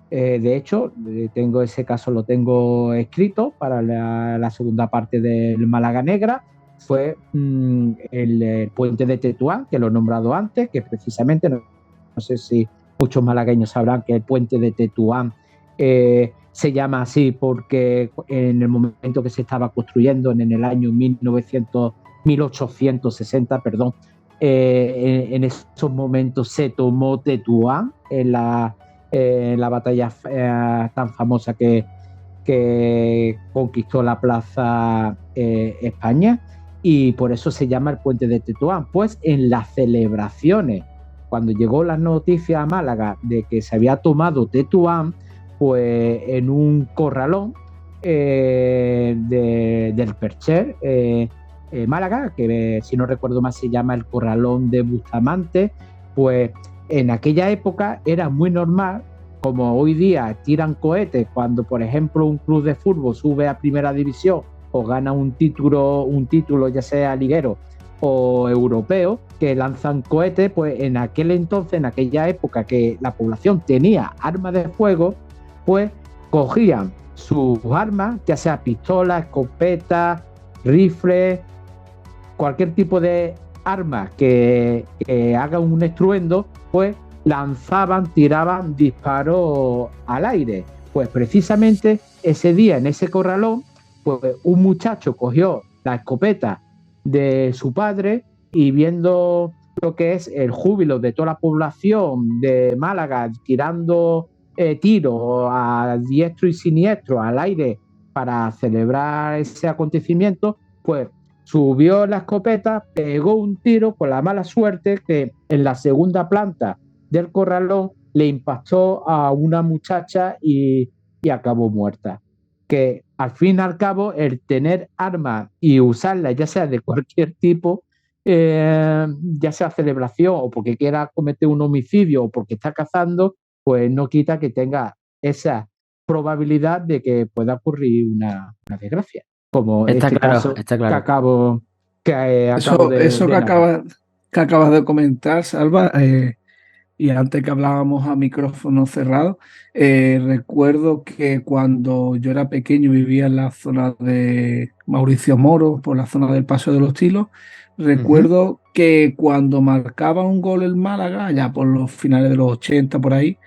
ese caso, lo tengo escrito para la segunda parte del Málaga Negra. Fue el puente de Tetuán, que lo he nombrado antes, que precisamente, no sé si muchos malagueños sabrán que el puente de Tetuán se llama así porque en el momento que se estaba construyendo, en el año 1860, en esos momentos se tomó Tetuán en la batalla tan famosa que conquistó la plaza España, y por eso se llama el puente de Tetuán. Pues en las celebraciones, cuando llegó la noticia a Málaga de que se había tomado Tetuán, pues en un corralón del Percher, Málaga, que si no recuerdo mal se llama el Corralón de Bustamante, pues en aquella época era muy normal, como hoy día tiran cohetes cuando, por ejemplo, un club de fútbol sube a primera división o gana un título ya sea liguero o europeo, que lanzan cohetes, pues en aquel entonces, en aquella época que la población tenía armas de fuego, pues cogían sus armas, ya sea pistolas, escopetas, rifles, cualquier tipo de arma que haga un estruendo, pues lanzaban, tiraban disparos al aire. Pues precisamente ese día en ese corralón, pues un muchacho cogió la escopeta de su padre y viendo lo que es el júbilo de toda la población de Málaga tirando tiros a diestro y siniestro al aire para celebrar ese acontecimiento, pues subió la escopeta, pegó un tiro con la mala suerte que en la segunda planta del corralón le impactó a una muchacha y acabó muerta. Que al fin y al cabo el tener armas y usarlas, ya sea de cualquier tipo, ya sea celebración o porque quiera cometer un homicidio o porque está cazando, pues no quita que tenga esa probabilidad de que pueda ocurrir una desgracia. Como Está este claro, caso está claro. acabo de Eso narrar. que acabas de comentar, Salva, y antes que hablábamos a micrófono cerrado, recuerdo que cuando yo era pequeño vivía en la zona de Mauricio Moro, por la zona del Paso de los Tilos. Recuerdo que cuando marcaba un gol el Málaga, ya por los finales de los 80 por ahí,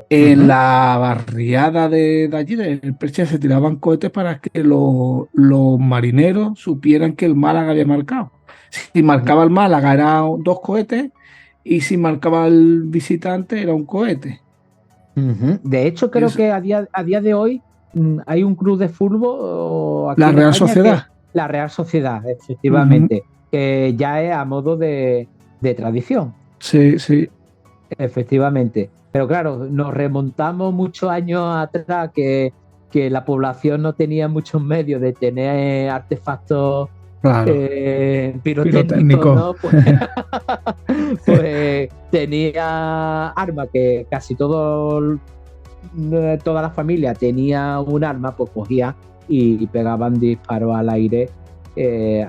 en la barriada de allí, del Perche, se tiraban cohetes para que los marineros supieran que el Málaga había marcado. Si marcaba el Málaga eran 2 cohetes y si marcaba el visitante era un cohete. De hecho, creo que a día de hoy hay un club de fútbol aquí La en Real España Sociedad. La Real Sociedad, efectivamente, que ya es a modo de tradición. Sí, sí. Efectivamente. Pero claro, nos remontamos muchos años atrás que la población no tenía muchos medios de tener artefactos Claro. pirotécnicos, ¿no? Pues tenía armas que casi toda la familia tenía un arma, pues cogía y pegaban disparos al aire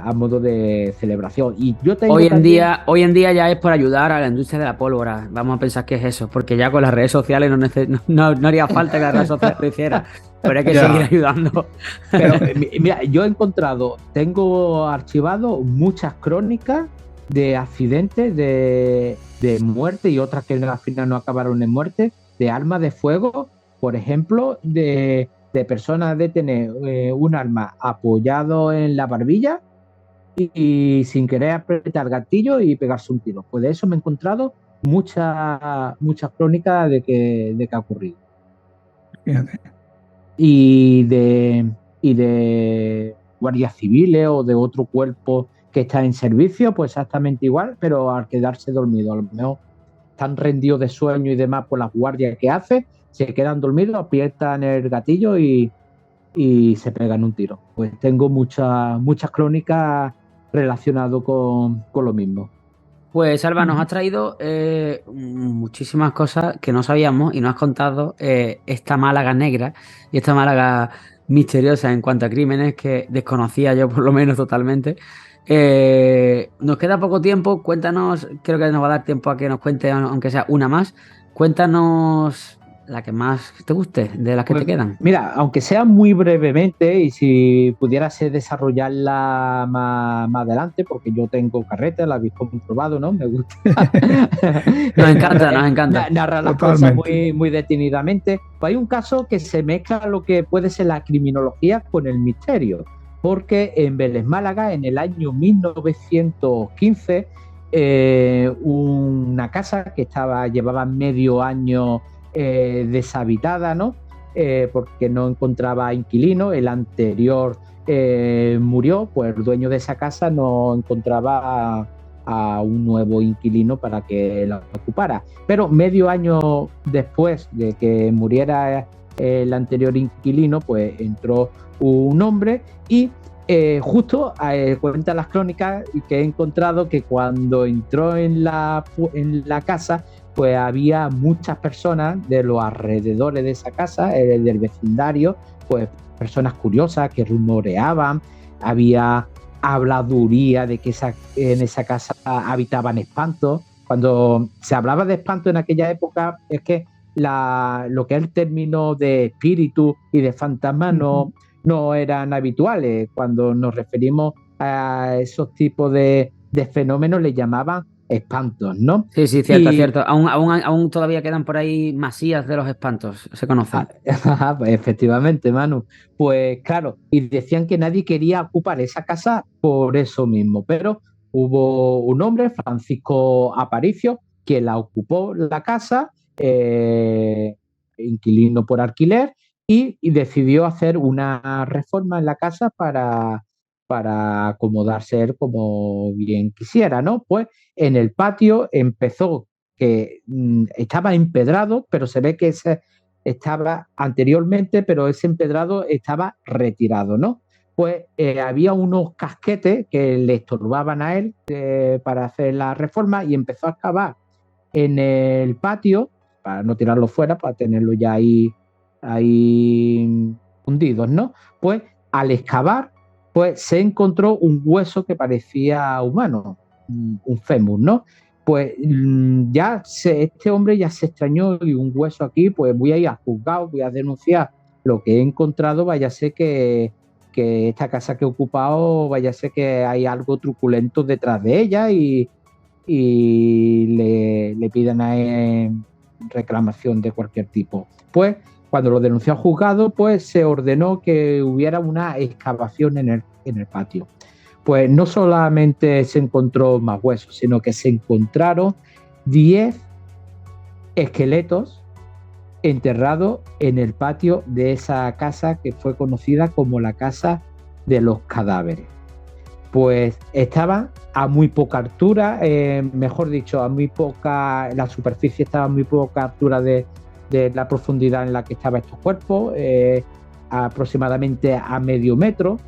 a modo de celebración. Y yo tengo Hoy en día ya es por ayudar a la industria de la pólvora. Vamos a pensar que es eso, porque ya con las redes sociales no haría falta que las redes sociales lo hicieran, pero hay que seguir ayudando. Pero mira, yo tengo archivado muchas crónicas de accidentes, de muerte y otras que al final no acabaron en muerte, de armas de fuego, por ejemplo, de personas de tener un arma apoyado en la barbilla y sin querer apretar el gatillo y pegarse un tiro. Pues de eso me he encontrado muchas crónicas de que ha ocurrido. Fíjate. Y de guardias civiles o de otro cuerpo que está en servicio, pues exactamente igual, pero al quedarse dormido, a lo mejor están rendidos de sueño y demás por las guardias que hace, se quedan dormidos, aprietan el gatillo y se pegan un tiro. Pues tengo muchas crónicas relacionadas con lo mismo. Pues Salva, nos has traído muchísimas cosas que no sabíamos y nos has contado esta Málaga negra y esta Málaga misteriosa en cuanto a crímenes que desconocía yo por lo menos totalmente. Nos queda poco tiempo, cuéntanos, creo que nos va a dar tiempo a que nos cuente, aunque sea una más, cuéntanos la que más te guste, de las que te quedan. Mira, aunque sea muy brevemente y si pudieras desarrollarla más adelante, porque yo tengo carreta, la habéis comprobado, ¿no? Me gusta. Nos encanta. Narrar las cosas muy detenidamente. Pues hay un caso que se mezcla lo que puede ser la criminología con el misterio, porque en Vélez, Málaga, en el año 1915, una casa que llevaba medio año deshabitada, ¿no? Porque no encontraba inquilino, el anterior murió, pues el dueño de esa casa no encontraba a un nuevo inquilino para que la ocupara. Pero medio año después de que muriera el anterior inquilino, pues entró un hombre y justo cuentan las crónicas que he encontrado que cuando entró en la casa, pues había muchas personas de los alrededores de esa casa, del vecindario, pues personas curiosas que rumoreaban, había habladuría de que en esa casa habitaban espantos. Cuando se hablaba de espanto en aquella época, es que lo que es el término de espíritu y de fantasma no eran habituales. Cuando nos referimos a esos tipos de fenómenos, le llamaban espantos, ¿no? Sí, sí, cierto, cierto. Aún todavía quedan por ahí masías de los espantos, se conocen. Pues efectivamente, Manu. Pues claro, y decían que nadie quería ocupar esa casa por eso mismo, pero hubo un hombre, Francisco Aparicio, que la ocupó la casa, inquilino por alquiler, y decidió hacer una reforma en la casa para acomodarse él como bien quisiera, ¿no? Pues en el patio empezó que estaba empedrado, pero se ve que estaba anteriormente, pero ese empedrado estaba retirado, ¿no? Pues había unos casquetes que le estorbaban a él para hacer la reforma y empezó a excavar en el patio, para no tirarlo fuera, para tenerlo ya ahí hundidos, ¿no? Pues al excavar, pues se encontró un hueso que parecía humano, un fémur, ¿no? Pues este hombre ya se extrañó y un hueso aquí, pues voy a ir al juzgado, voy a denunciar lo que he encontrado, vaya a ser que esta casa que he ocupado, vaya a ser que hay algo truculento detrás de ella y le pidan a él reclamación de cualquier tipo. Pues cuando lo denunció al juzgado, pues se ordenó que hubiera una excavación en el patio. Pues no solamente se encontró más huesos, sino que se encontraron 10 esqueletos enterrados en el patio de esa casa que fue conocida como la Casa de los Cadáveres. Pues estaban a muy poca altura, mejor dicho, la superficie estaba a muy poca altura de la profundidad en la que estaban estos cuerpos, aproximadamente a medio metro.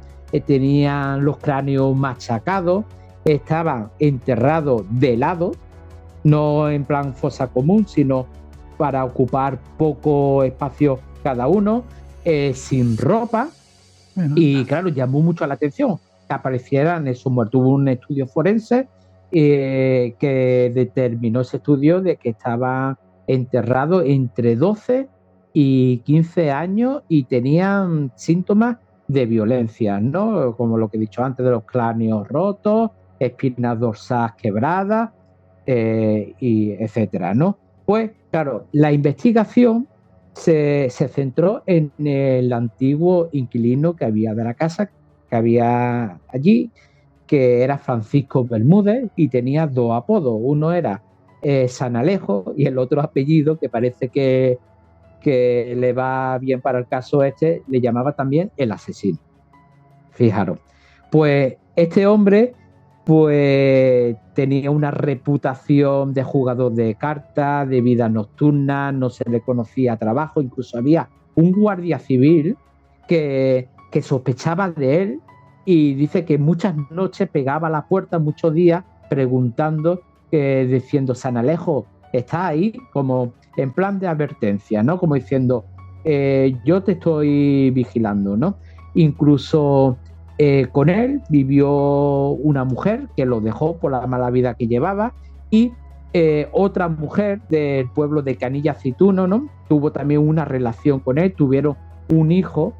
Tenían los cráneos machacados, estaban enterrados de lado, no en plan fosa común, sino para ocupar poco espacio cada uno, sin ropa. Bueno. Y claro, llamó mucho la atención que aparecieran esos muertos. Hubo un estudio forense que determinó ese estudio de que estaban enterrados entre 12 y 15 años y tenían síntomas de violencia, ¿no? Como lo que he dicho antes de los cráneos rotos, espinas dorsales quebradas, y etcétera, ¿no? Pues claro, la investigación se centró en el antiguo inquilino que había de la casa, que había allí, que era Francisco Bermúdez y tenía 2 apodos. Uno era San Alejo y el otro apellido, que parece que le va bien para el caso este, le llamaba también el asesino. Fijaros. Pues este hombre pues tenía una reputación de jugador de cartas, de vida nocturna, no se le conocía trabajo, incluso había un guardia civil que sospechaba de él y dice que muchas noches pegaba a la puerta, muchos días, preguntando, diciendo, San Alejo, ¿estás ahí? Como en plan de advertencia, ¿no? Como diciendo, yo te estoy vigilando, ¿no? Incluso con él vivió una mujer que lo dejó por la mala vida que llevaba y otra mujer del pueblo de Canilla Cituno, ¿no? Tuvo también una relación con él, tuvieron un hijo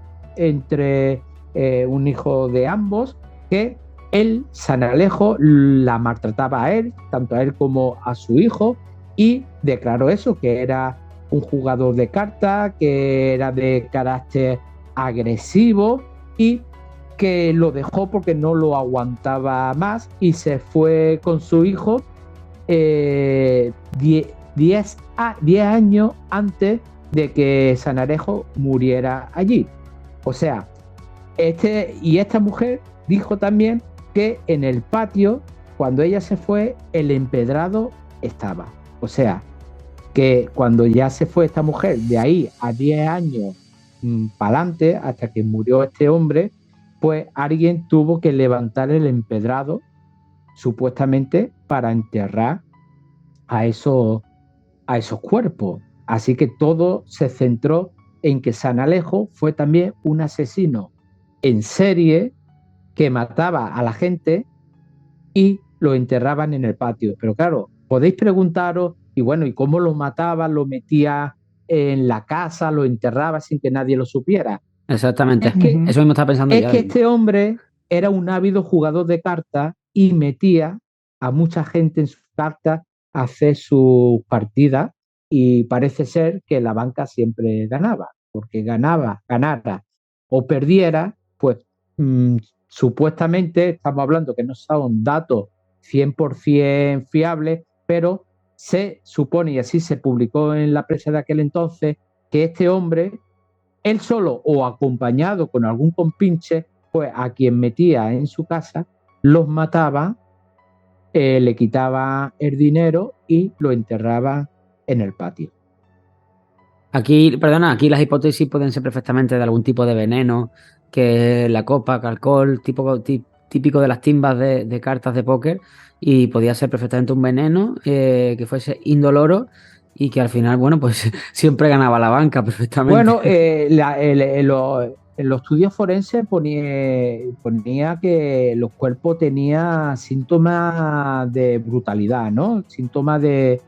un hijo de ambos, que él, San Alejo, la maltrataba a él, tanto a él como a su hijo, y declaró eso, que era un jugador de cartas, que era de carácter agresivo y que lo dejó porque no lo aguantaba más y se fue con su hijo 10 años antes de que San Alejo muriera allí. O sea, esta mujer dijo también que en el patio, cuando ella se fue, el empedrado estaba. O sea, que cuando ya se fue esta mujer, de ahí a 10 años para adelante, hasta que murió este hombre, pues alguien tuvo que levantar el empedrado, supuestamente, para enterrar a esos cuerpos. Así que todo se centró en que San Alejo fue también un asesino en serie que mataba a la gente y lo enterraban en el patio. Pero claro, podéis preguntaros, y bueno, ¿y cómo lo mataba? ¿Lo metía en la casa? ¿Lo enterraba sin que nadie lo supiera? Exactamente. Es que, Eso mismo estaba pensando es yo. que este hombre era un ávido jugador de cartas y metía a mucha gente en sus cartas a hacer sus partidas, y parece ser que la banca siempre ganaba, porque ganara o perdiera, pues supuestamente estamos hablando que no son datos 100% fiables, pero se supone, y así se publicó en la prensa de aquel entonces, que este hombre, él solo o acompañado con algún compinche, pues a quien metía en su casa, los mataba, le quitaba el dinero y lo enterraba en el patio. Aquí, perdona, aquí las hipótesis pueden ser perfectamente de algún tipo de veneno, que la copa, que alcohol, típico de las timbas de cartas de póker, y podía ser perfectamente un veneno que fuese indoloro y que al final, bueno, pues siempre ganaba la banca perfectamente. Bueno, en los estudios forenses ponía que los cuerpos tenían síntomas de brutalidad, ¿no? Síntomas de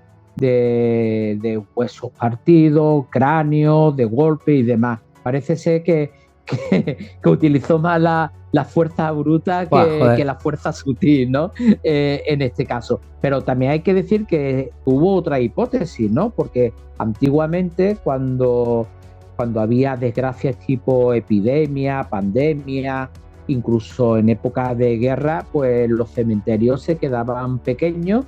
huesos partidos, cráneos, de golpe y demás. Parece ser que utilizó más la fuerza bruta que la fuerza sutil, ¿no? En este caso. Pero también hay que decir que hubo otra hipótesis, ¿no? Porque antiguamente, cuando había desgracias tipo epidemia, pandemia, incluso en época de guerra, pues los cementerios se quedaban pequeños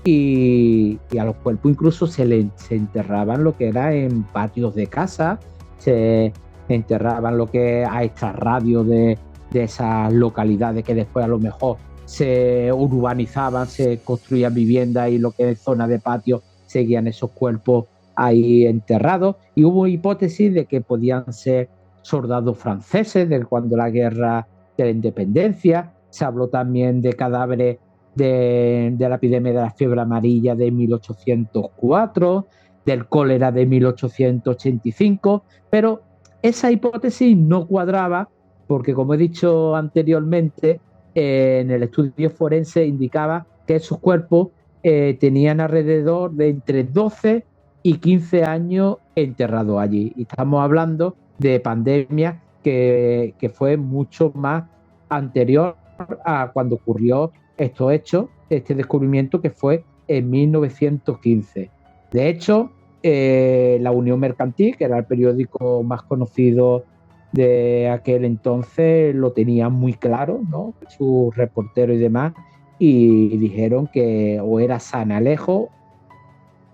y a los cuerpos incluso se enterraban lo que era en patios de casa, se enterraban lo que a extrarradios de esas localidades que después a lo mejor se urbanizaban, se construían viviendas y lo que es zona de patio seguían esos cuerpos ahí enterrados, y hubo hipótesis de que podían ser soldados franceses de cuando la guerra de la independencia. Se habló también de cadáveres de la epidemia de la fiebre amarilla de 1804, del cólera de 1885, pero esa hipótesis no cuadraba porque, como he dicho anteriormente, en el estudio forense indicaba que esos cuerpos tenían alrededor de entre 12 y 15 años enterrados allí. Y estamos hablando de pandemia que fue mucho más anterior a cuando ocurrió estos hechos, este descubrimiento, que fue en 1915. De hecho, la Unión Mercantil, que era el periódico más conocido de aquel entonces, lo tenía muy claro, ¿no? Sus reporteros y demás, y dijeron que o era San Alejo,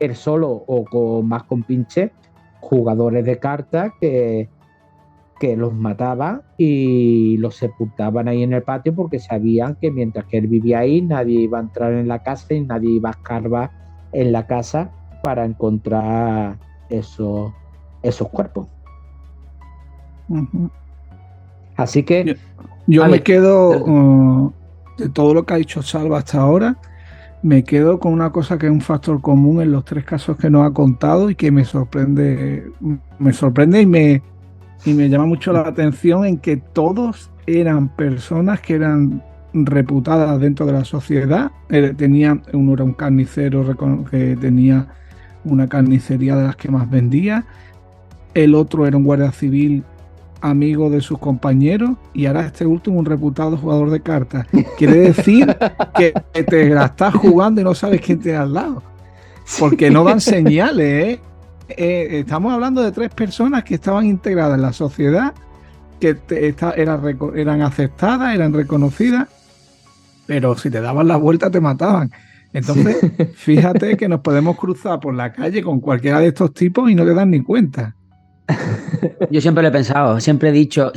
él solo o con más compinches, jugadores de cartas que los mataba y los sepultaban ahí en el patio, porque sabían que mientras que él vivía ahí nadie iba a entrar en la casa y nadie iba a escarbar en la casa para encontrar esos cuerpos. Uh-huh. Así que yo me quedo de todo lo que ha dicho Salva hasta ahora. Me quedo con una cosa que es un factor común en los tres casos que nos ha contado y que me sorprende y me llama mucho la atención, en que todos eran personas que eran reputadas dentro de la sociedad. Uno era un carnicero que tenía una carnicería de las que más vendía, el otro era un guardia civil amigo de sus compañeros, y ahora este último un reputado jugador de cartas. Quiere decir que te la estás jugando y no sabes quién tiene al lado, porque no dan señales, ¿eh? Estamos hablando de tres personas que estaban integradas en la sociedad, que eran aceptadas, eran reconocidas, pero si te daban la vuelta te mataban. Entonces, fíjate que nos podemos cruzar por la calle con cualquiera de estos tipos y no te dan ni cuenta. Yo siempre lo he pensado, siempre he dicho,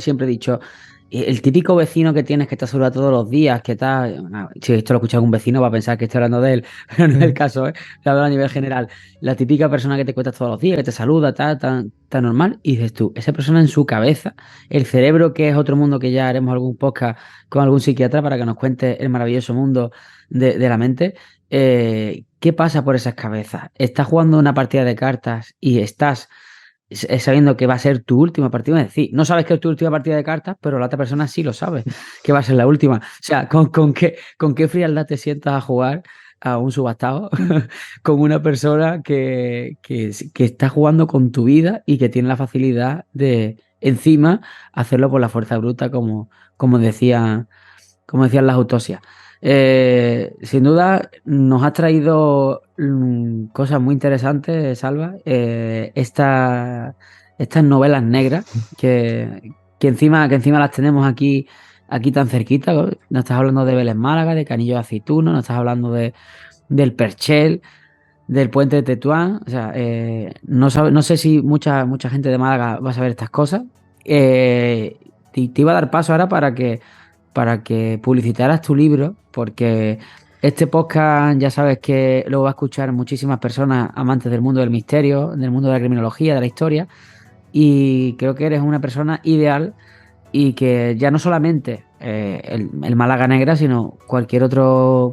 el típico vecino que tienes que te saluda todos los días, que tal, bueno, si esto lo escucha algún vecino va a pensar que estoy hablando de él, pero no es el caso, ¿eh? Lo hablo a nivel general. La típica persona que te cuentas todos los días, que te saluda, tan normal, y dices tú, esa persona en su cabeza, el cerebro, que es otro mundo, que ya haremos algún podcast con algún psiquiatra para que nos cuente el maravilloso mundo de la mente. ¿Qué pasa por esas cabezas? Estás jugando una partida de cartas y estás es sabiendo que va a ser tu última partida. Es decir, no sabes que es tu última partida de cartas, pero la otra persona sí lo sabe, que va a ser la última. O sea, ¿con qué frialdad te sientas a jugar a un subastado con una persona que está jugando con tu vida y que tiene la facilidad de, encima, hacerlo por la fuerza bruta, como decía, como decían las autopsias? Sin duda, nos has traído cosas muy interesantes, Salva. Estas novelas negras que encima las tenemos aquí tan cerquita. ¿No? Nos estás hablando de Vélez Málaga, de Canillo de Aceituno, nos estás hablando del Perchel, del Puente de Tetuán. O sea, no sé si mucha gente de Málaga va a saber estas cosas. Te iba a dar paso ahora para que publicitaras tu libro, porque este podcast ya sabes que lo va a escuchar muchísimas personas amantes del mundo del misterio, del mundo de la criminología, de la historia, y creo que eres una persona ideal y que ya no solamente el Málaga Negra, sino cualquier otra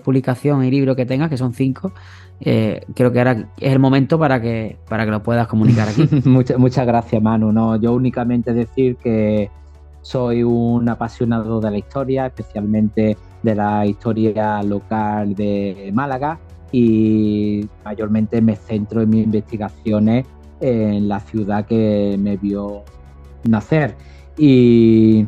publicación y libro que tengas, que son 5, creo que ahora es el momento para que lo puedas comunicar aquí. Muchas gracias, Manu. No, yo únicamente decir que soy un apasionado de la historia, especialmente de la historia local de Málaga, y mayormente me centro en mis investigaciones en la ciudad que me vio nacer. Y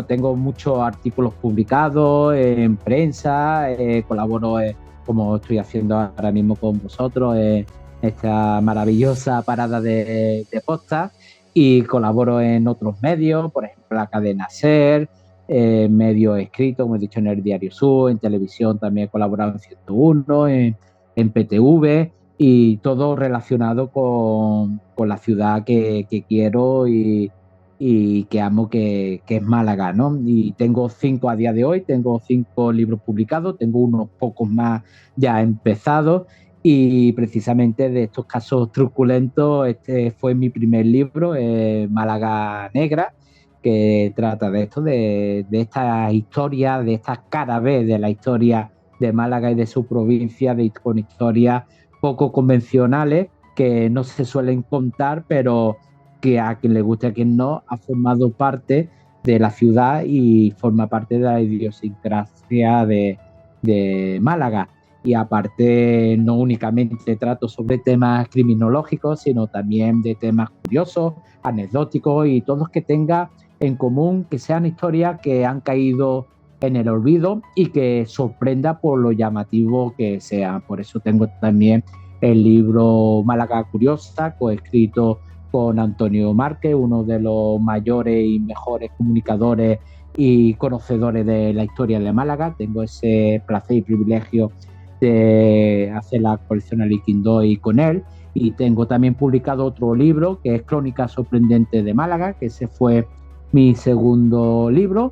tengo muchos artículos publicados en prensa, colaboro como estoy haciendo ahora mismo con vosotros en esta maravillosa parada de podcast, y colaboro en otros medios, por ejemplo la cadena SER, medios escritos, como he dicho, en el Diario Sur, en televisión también he colaborado en 101, en PTV, y todo relacionado con la ciudad que quiero y que amo, que es Málaga, ¿no? Y tengo 5 a día de hoy, tengo 5 libros publicados, tengo unos pocos más ya empezados, y precisamente de estos casos truculentos, este fue mi primer libro, Málaga Negra, que trata de esto, de esta historia, de esta cara B de la historia de Málaga y de su provincia, con historias poco convencionales que no se suelen contar, pero que a quien le guste, a quien no, ha formado parte de la ciudad y forma parte de la idiosincrasia de Málaga. Y aparte, no únicamente trato sobre temas criminológicos, sino también de temas curiosos, anecdóticos, y todos que tengan en común que sean historias que han caído en el olvido y que sorprenda por lo llamativo que sean. Por eso tengo también el libro Málaga Curiosa, coescrito con Antonio Márquez, uno de los mayores y mejores comunicadores y conocedores de la historia de Málaga. Tengo ese placer y privilegio de hacer la colección Aliquindoi con él. Y tengo también publicado otro libro que es Crónicas Sorprendentes de Málaga, que ese fue mi segundo libro.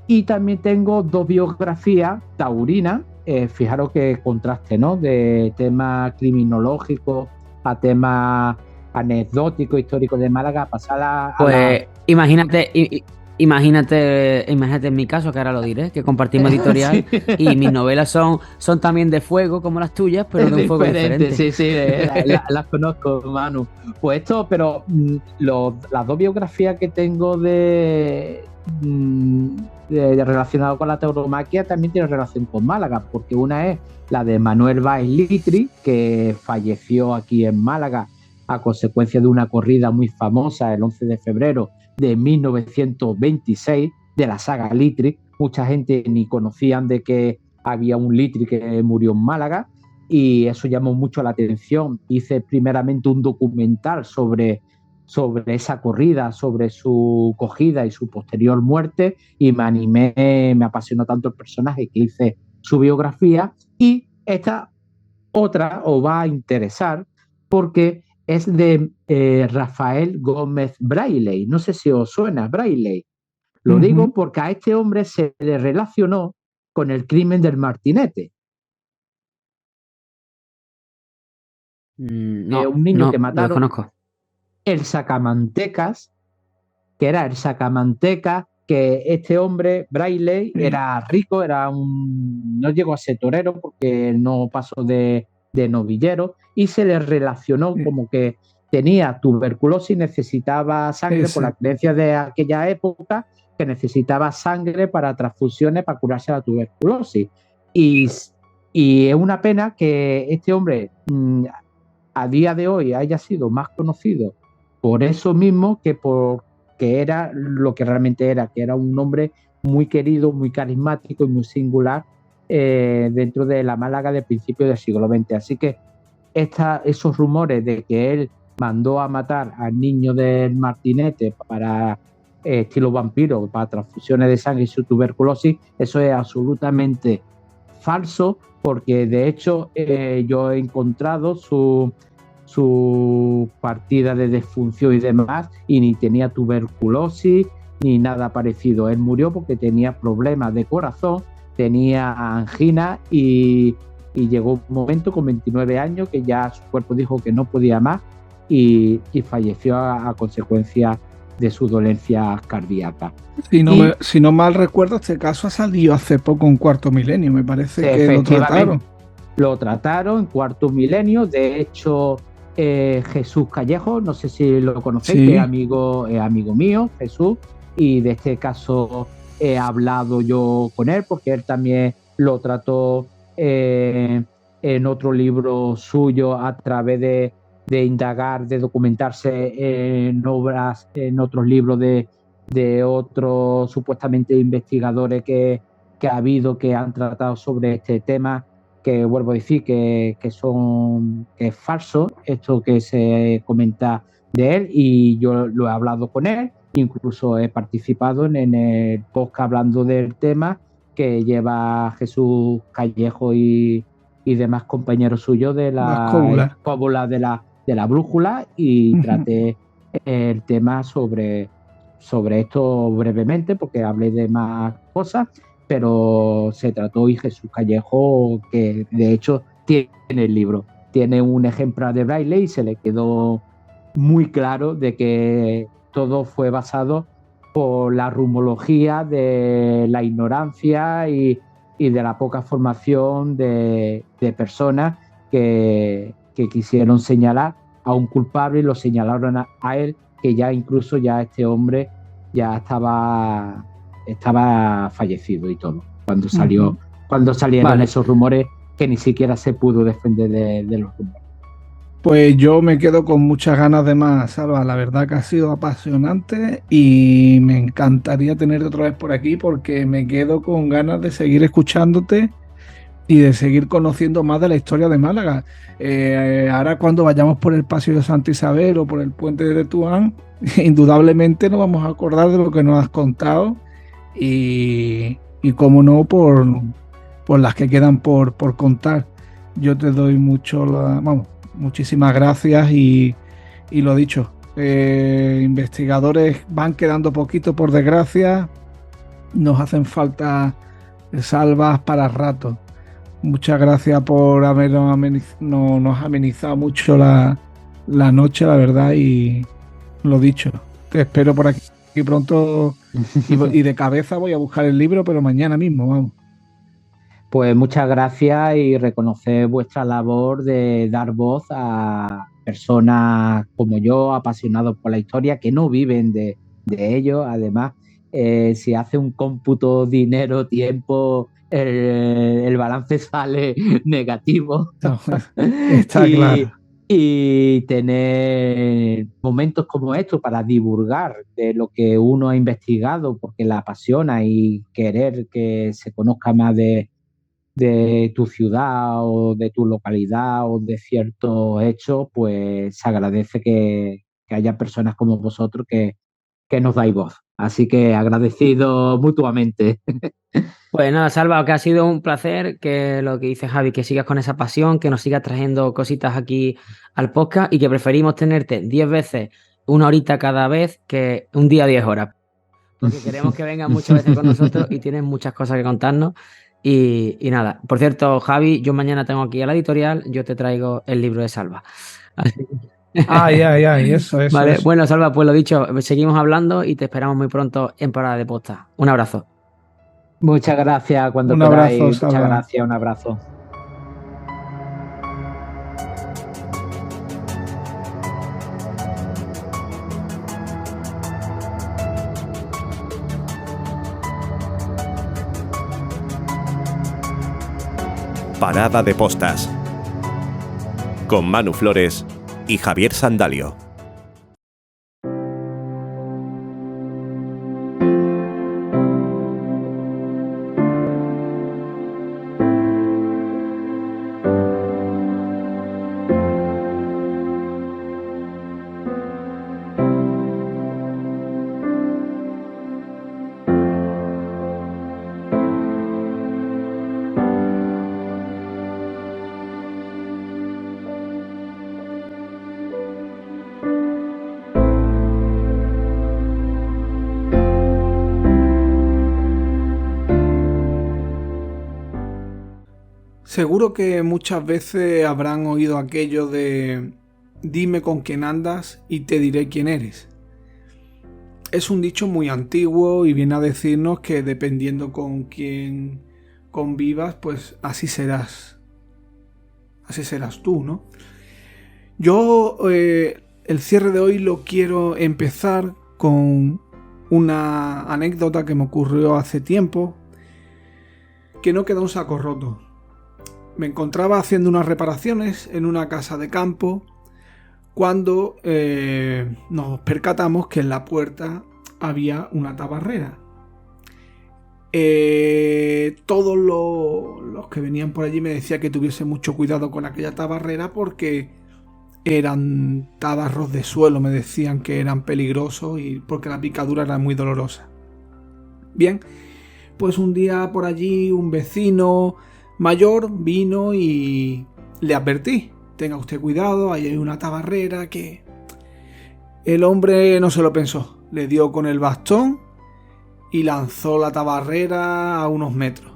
Y también tengo 2 biografías taurinas, fijaros qué contraste, ¿no? De temas criminológicos a temas anecdóticos, históricos de Málaga, pasar a Pues imagínate en mi caso, que ahora lo diré, que compartimos editorial Sí. y mis novelas son también de fuego como las tuyas, pero de un fuego diferente. Sí, las conozco, Manu. Pues esto, pero las 2 biografías que tengo relacionado con la tauromaquia también tienen relación con Málaga, porque una es la de Manuel Báez Litri, que falleció aquí en Málaga a consecuencia de una corrida muy famosa el 11 de febrero de 1926 de la saga Litri. Mucha gente ni conocían de que había un Litri que murió en Málaga, y eso llamó mucho la atención. Hice primeramente un documental sobre esa corrida, sobre su cogida y su posterior muerte, y me apasionó tanto el personaje que hice su biografía. Y esta otra os va a interesar porque es de Rafael Gómez Braille. No sé si os suena Braille. Lo digo porque a este hombre se le relacionó con el crimen del Martinete. No, Un niño que lo mataron, desconozco. el Sacamantecas, que era el Sacamantecas, que este hombre, Braille, era rico, no llegó a ser torero porque no pasó de de novilleros y se le relacionó como que tenía tuberculosis, necesitaba sangre por la creencia de aquella época, que necesitaba sangre para transfusiones para curarse la tuberculosis. Y es una pena que este hombre a día de hoy haya sido más conocido por eso mismo que por que era lo que realmente era, que era un hombre muy querido, muy carismático y muy singular dentro de la Málaga del principio del siglo XX. Así que esos rumores de que él mandó a matar al niño del Martinete para estilo vampiro, para transfusiones de sangre y su tuberculosis, eso es absolutamente falso, porque de hecho yo he encontrado su partida de defunción y demás, y ni tenía tuberculosis ni nada parecido. Él murió porque tenía problemas de corazón, tenía angina y llegó un momento con 29 años que ya su cuerpo dijo que no podía más y falleció a consecuencia de su dolencia cardíaca. Si no mal recuerdo, este caso ha salido hace poco en Cuarto Milenio, me parece que lo trataron. Lo trataron en Cuarto Milenio, de hecho Jesús Callejo, no sé si lo conocéis, sí, que es amigo mío, Jesús, y de este caso he hablado yo con él porque él también lo trató en otro libro suyo a través de indagar, de documentarse en obras, en otros libros de otros supuestamente investigadores que ha habido, que han tratado sobre este tema, que vuelvo a decir que es falso esto que se comenta de él, y yo lo he hablado con él, incluso he participado en el podcast hablando del tema que lleva Jesús Callejo y demás compañeros suyos de la cóbula de la brújula, y traté el tema sobre esto brevemente porque hablé de más cosas, pero se trató, y Jesús Callejo, que de hecho tiene el libro, tiene un ejemplar de braille y se le quedó muy claro de que todo fue basado por la rumología de la ignorancia y de la poca formación de personas que quisieron señalar a un culpable y lo señalaron a él, que ya incluso ya este hombre ya estaba fallecido y todo, cuando salieron esos rumores, que ni siquiera se pudo defender de los rumores. Pues yo me quedo con muchas ganas de más, Salva. La verdad que ha sido apasionante y me encantaría tenerte otra vez por aquí, porque me quedo con ganas de seguir escuchándote y de seguir conociendo más de la historia de Málaga. Ahora cuando vayamos por el Paseo de Santa Isabel o por el Puente de Tetuán, indudablemente nos vamos a acordar de lo que nos has contado y cómo no, por las que quedan por contar. Yo te doy muchísimas gracias y lo dicho, investigadores van quedando poquito, por desgracia. Nos hacen falta salvas para rato. Muchas gracias por nos amenizado mucho la noche, la verdad, y lo dicho, te espero por aquí pronto y de cabeza voy a buscar el libro, pero mañana mismo, vamos. Pues muchas gracias, y reconocer vuestra labor de dar voz a personas como yo, apasionados por la historia, que no viven de ello. Además, si hace un cómputo dinero, tiempo, el balance sale negativo. No, está claro. Y tener momentos como estos para divulgar de lo que uno ha investigado porque la apasiona, y querer que se conozca más de tu ciudad o de tu localidad o de ciertos hechos, pues se agradece que haya personas como vosotros que nos dais voz. Así que agradecido mutuamente. Pues nada, Salva, que ha sido un placer, que lo que dice Javi, que sigas con esa pasión, que nos sigas trayendo cositas aquí al podcast, y que preferimos tenerte 10 veces, 1 horita cada vez, que un día 10 horas. Porque queremos que vengas muchas veces con nosotros y tienes muchas cosas que contarnos. Y nada, por cierto, Javi, yo mañana tengo aquí a la editorial, yo te traigo el libro de Salva. Así. Eso. Vale, bueno, Salva, pues lo dicho, seguimos hablando y te esperamos muy pronto en Parada de Posta. Un abrazo. Muchas gracias, cuando un queráis. Abrazo, muchas gracias, un abrazo. Parada de Postas con Manu Flores y Javier Sandalio. Seguro que muchas veces habrán oído aquello de dime con quién andas y te diré quién eres. Es un dicho muy antiguo y viene a decirnos que dependiendo con quién convivas, pues así serás. Así serás tú, ¿no? Yo el cierre de hoy lo quiero empezar con una anécdota que me ocurrió hace tiempo, que no queda un saco roto. Me encontraba haciendo unas reparaciones en una casa de campo cuando nos percatamos que en la puerta había una tabarrera. Todos los que venían por allí me decían que tuviese mucho cuidado con aquella tabarrera porque eran tabarros de suelo, me decían que eran peligrosos y porque la picadura era muy dolorosa. Bien, pues un día por allí un vecino mayor vino y le advertí: tenga usted cuidado, ahí hay una tabarrera. Que el hombre no se lo pensó, le dio con el bastón y lanzó la tabarrera a unos metros.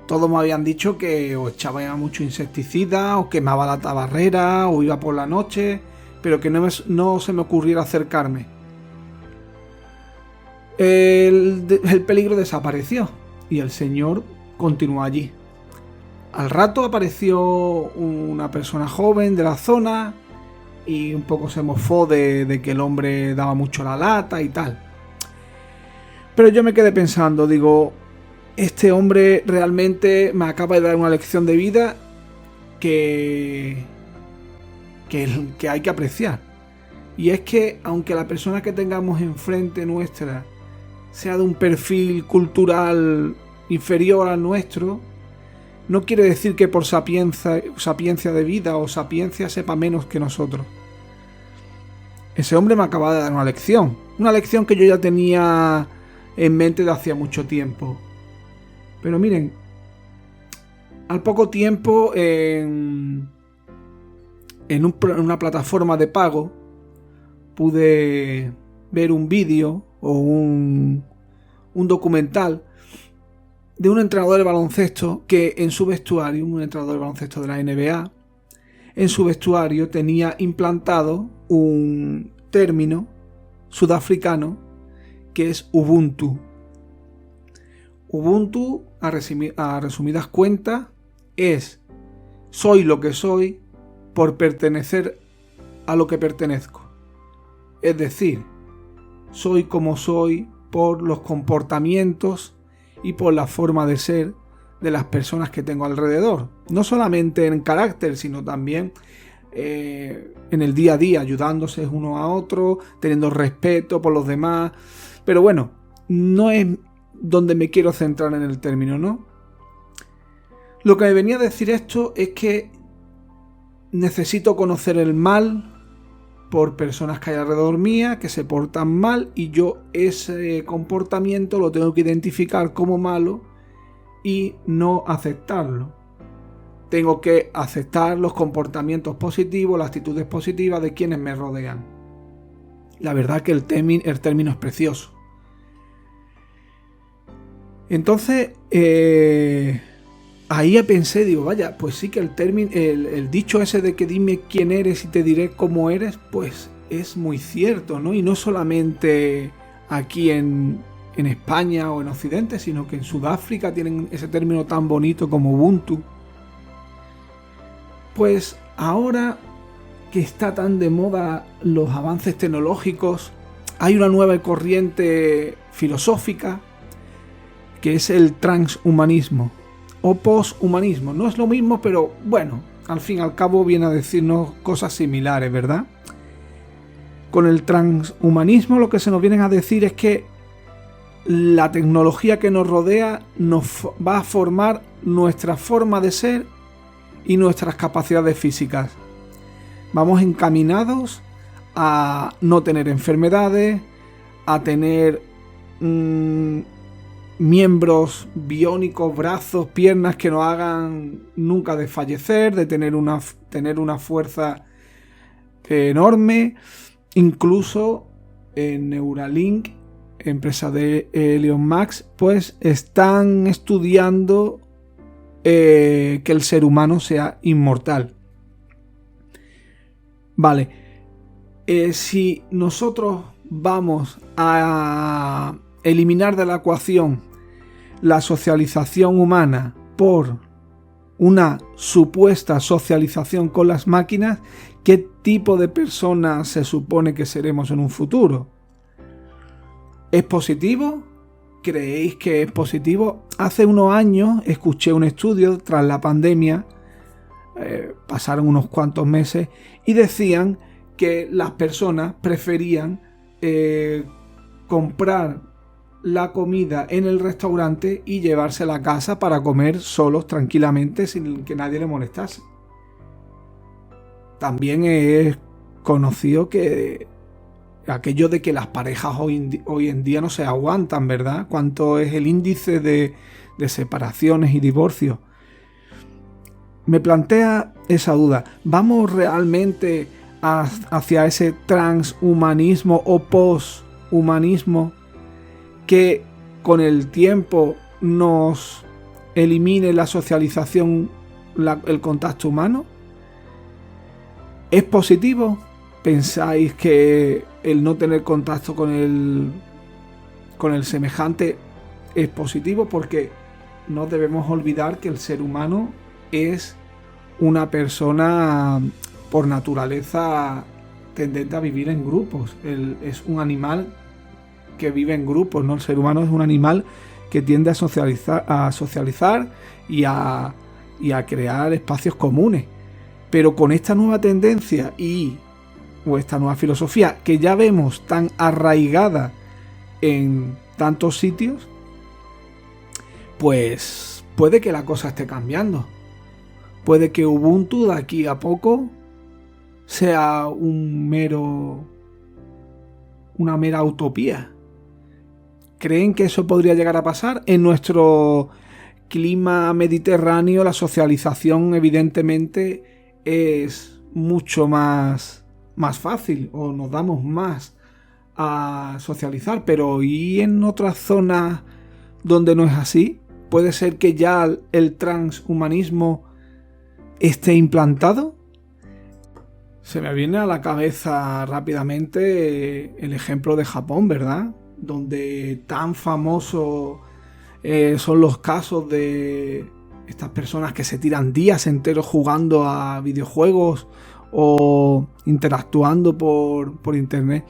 Todos me habían dicho que o echaba mucho insecticida, o quemaba la tabarrera, o iba por la noche, pero que no se me ocurriera acercarme. El peligro desapareció y el señor continuó allí. Al rato apareció una persona joven de la zona y un poco se mofó de que el hombre daba mucho la lata y tal. Pero yo me quedé pensando, digo, este hombre realmente me acaba de dar una lección de vida que hay que apreciar. Y es que aunque la persona que tengamos enfrente nuestra sea de un perfil cultural inferior al nuestro, no quiere decir que por sapiencia de vida o sapiencia sepa menos que nosotros. Ese hombre me acaba de dar una lección que yo ya tenía en mente de hacía mucho tiempo. Pero miren, al poco tiempo en una plataforma de pago pude ver un vídeo o un documental de un entrenador de baloncesto que en su vestuario, un entrenador de baloncesto de la NBA, en su vestuario tenía implantado un término sudafricano que es Ubuntu. Ubuntu, a resumidas cuentas, es soy lo que soy por pertenecer a lo que pertenezco. Es decir, soy como soy por los comportamientos y por la forma de ser de las personas que tengo alrededor. No solamente en carácter, sino también en el día a día, ayudándose uno a otro, teniendo respeto por los demás. Pero bueno, no es donde me quiero centrar en el término, ¿no? Lo que me venía a decir esto es que necesito conocer el mal por personas que hay alrededor mía, que se portan mal, y yo ese comportamiento lo tengo que identificar como malo y no aceptarlo. Tengo que aceptar los comportamientos positivos, las actitudes positivas de quienes me rodean. La verdad que el término es precioso. Entonces, ahí pensé, digo, vaya, pues sí que el dicho ese de que dime quién eres y te diré cómo eres, pues es muy cierto, ¿no? Y no solamente aquí en España o en Occidente, sino que en Sudáfrica tienen ese término tan bonito como Ubuntu. Pues ahora que está tan de moda los avances tecnológicos, hay una nueva corriente filosófica que es el transhumanismo. o poshumanismo. No es lo mismo, pero bueno, al fin y al cabo viene a decirnos cosas similares, ¿verdad? Con el transhumanismo lo que se nos vienen a decir es que la tecnología que nos rodea nos va a formar nuestra forma de ser y nuestras capacidades físicas. Vamos encaminados a no tener enfermedades, a tener miembros biónicos, brazos, piernas que nos hagan nunca desfallecer, de tener una fuerza enorme. Incluso en Neuralink, empresa de Elon Musk, pues están estudiando que el ser humano sea inmortal. Vale, si nosotros vamos a eliminar de la ecuación la socialización humana por una supuesta socialización con las máquinas, ¿qué tipo de personas se supone que seremos en un futuro? ¿Es positivo? ¿Creéis que es positivo? Hace unos años escuché un estudio tras la pandemia, pasaron unos cuantos meses, y decían que las personas preferían comprar la comida en el restaurante y llevársela a casa para comer solos tranquilamente sin que nadie le molestase. También es conocido que aquello de que las parejas hoy en día no se aguantan, ¿verdad? ¿Cuánto es el índice de separaciones y divorcios? Me plantea esa duda. ¿Vamos realmente hacia ese transhumanismo o poshumanismo que con el tiempo nos elimine la socialización, el contacto humano? ¿Es positivo? ¿Pensáis que el no tener contacto con el semejante es positivo? Porque no debemos olvidar que el ser humano es una persona por naturaleza tendente a vivir en grupos. Es un animal que vive en grupos, ¿no? El ser humano es un animal que tiende a socializar y a crear espacios comunes. Pero con esta nueva tendencia o esta nueva filosofía que ya vemos tan arraigada en tantos sitios, pues puede que la cosa esté cambiando. Puede que Ubuntu de aquí a poco sea una mera utopía. ¿Creen que eso podría llegar a pasar? En nuestro clima mediterráneo la socialización evidentemente es mucho más fácil, o nos damos más a socializar, pero ¿y en otras zonas donde no es así? ¿Puede ser que ya el transhumanismo esté implantado? Se me viene a la cabeza rápidamente el ejemplo de Japón, ¿verdad? Donde tan famosos son los casos de estas personas que se tiran días enteros jugando a videojuegos o interactuando por internet.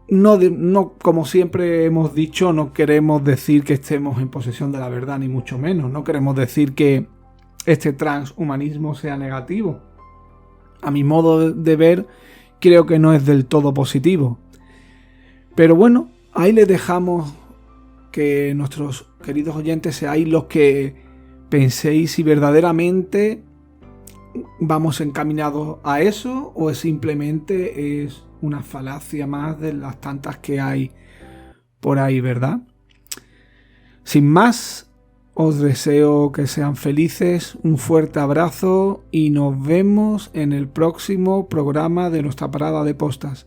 No, como siempre hemos dicho, no queremos decir que estemos en posesión de la verdad, ni mucho menos. No queremos decir que este transhumanismo sea negativo. A mi modo de ver, creo que no es del todo positivo. Pero bueno, ahí les dejamos que nuestros queridos oyentes seáis los que penséis si verdaderamente vamos encaminados a eso o simplemente es una falacia más de las tantas que hay por ahí, ¿verdad? Sin más, os deseo que sean felices, un fuerte abrazo y nos vemos en el próximo programa de nuestra parada de postas.